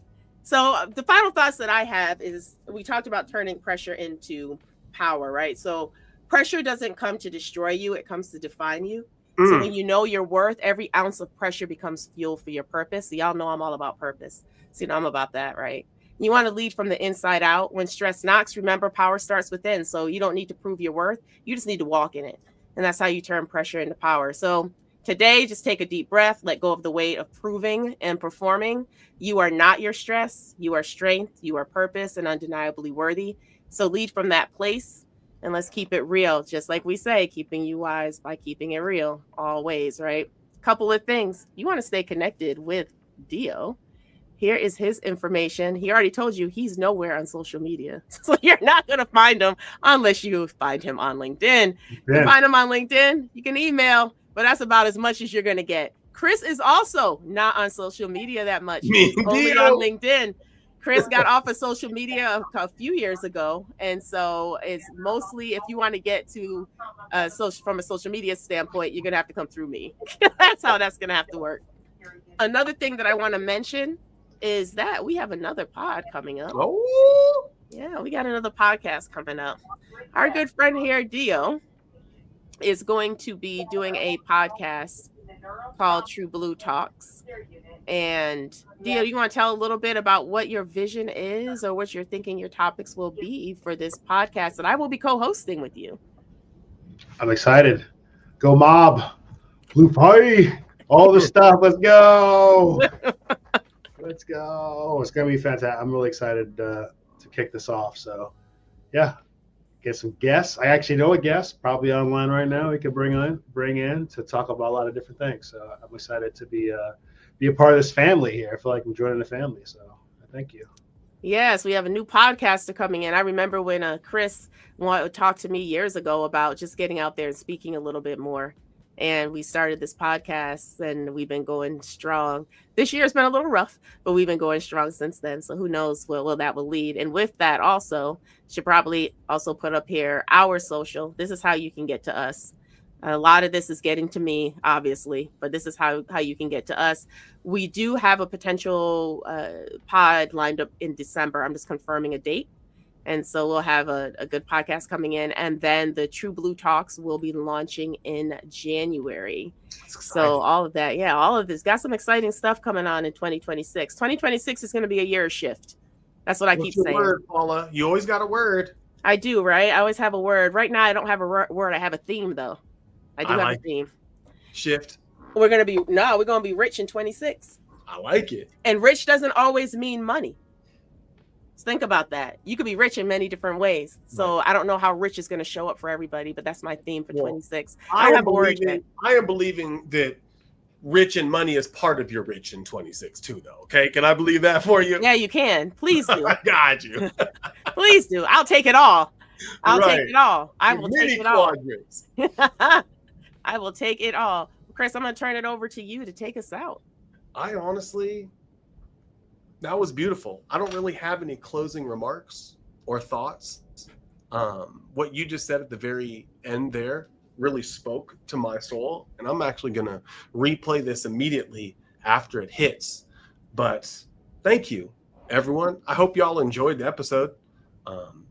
So the final thoughts that I have is we talked about turning pressure into power, right? So pressure doesn't come to destroy you. It comes to define you. So when you know your worth, every ounce of pressure becomes fuel for your purpose. So y'all know I'm all about purpose. So I'm about that, right? You want to lead from the inside out. When stress knocks, remember, power starts within. So you don't need to prove your worth. You just need to walk in it. And that's how you turn pressure into power. So today, just take a deep breath, let go of the weight of proving and performing. You are not your stress. You are strength. You are purpose and undeniably worthy. So lead from that place. And let's keep it real. Just like we say, keeping you wise by keeping it real always, right? Couple of things. You want to stay connected with Dio. Here is his information. He already told you he's nowhere on social media. So you're not going to find him unless you find him on LinkedIn. You can find him on LinkedIn. You can email, but that's about as much as you're going to get. Chris is also not on social media that much. He's only on LinkedIn. Chris got off of social media a few years ago. And so it's mostly, if you want to get to from a social media standpoint, you're going to have to come through me. That's how that's going to have to work. Another thing that I want to mention is that we have another pod coming up. Oh, yeah, we got another podcast coming up. Our good friend here, Dio, is going to be doing a podcast called True Blue Talks. And Dio, you want to tell a little bit about what your vision is or what you're thinking your topics will be for this podcast that I will be co-hosting with you? I'm excited. Go Mob, Blue Party, all the stuff. Let's go. Let's go. It's going to be fantastic. I'm really excited to kick this off. So, yeah, get some guests. I actually know a guest probably online right now we could bring in to talk about a lot of different things. So I'm excited to be a part of this family here. I feel like I'm joining the family. So thank you. Yes, we have a new podcaster coming in. I remember when Chris talked to me years ago about just getting out there and speaking a little bit more. And we started this podcast and we've been going strong. This year's been a little rough, but we've been going strong since then. So who knows where that will lead. And with that also, should probably also put up here our social. This is how you can get to us. A lot of this is getting to me, obviously, but this is how you can get to us. We do have a potential pod lined up in December. I'm just confirming a date. And so we'll have a good podcast coming in. And then the True Blue Talks will be launching in January. So all of that, all of this got some exciting stuff coming on in 2026. 2026 is going to be a year of shift. That's what I keep saying. Word, Paula? You always got a word. I do, right? I always have a word. Right now, I don't have a word. I have a theme, though. I do have a theme. Shift. We're going to be rich in 26. I like it. And rich doesn't always mean money. Think about that. You could be rich in many different ways. So I don't know how rich is going to show up for everybody, but that's my theme for 26. I am believing that rich in money is part of your rich in 26 too, though. Okay. Can I believe that for you? Yeah, you can. Please do. I got you. Please do. I'll take it all. Take it all. I will take it all. I will take it all. Chris, I'm going to turn it over to you to take us out. That was beautiful. I don't really have any closing remarks or thoughts. What you just said at the very end there really spoke to my soul. And I'm actually going to replay this immediately after it hits. But thank you, everyone. I hope y'all enjoyed the episode.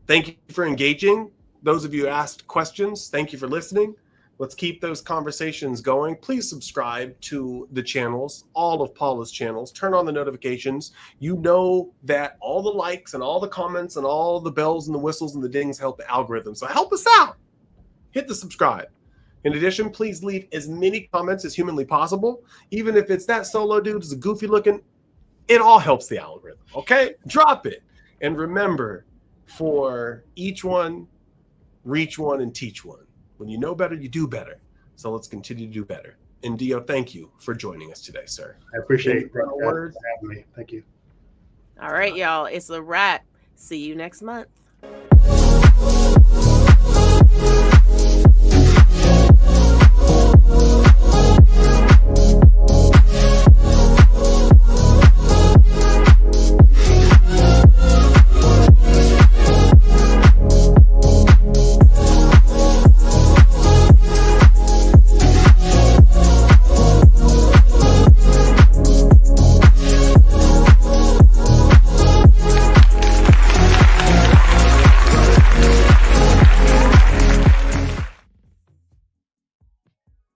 Thank you for engaging. Those of you who asked questions, thank you for listening. Let's keep those conversations going. Please subscribe to the channels, all of Paula's channels. Turn on the notifications. You know that all the likes and all the comments and all the bells and the whistles and the dings help the algorithm. So help us out. Hit the subscribe. In addition, please leave as many comments as humanly possible. Even if it's that solo dude is a goofy looking, it all helps the algorithm. Okay? Drop it. And remember, for each one, reach one and teach one. When you know better, you do better. So let's continue to do better. And Dio, thank you for joining us today, sir. I appreciate it. Words. Thank you. All right, y'all. It's a wrap. See you next month.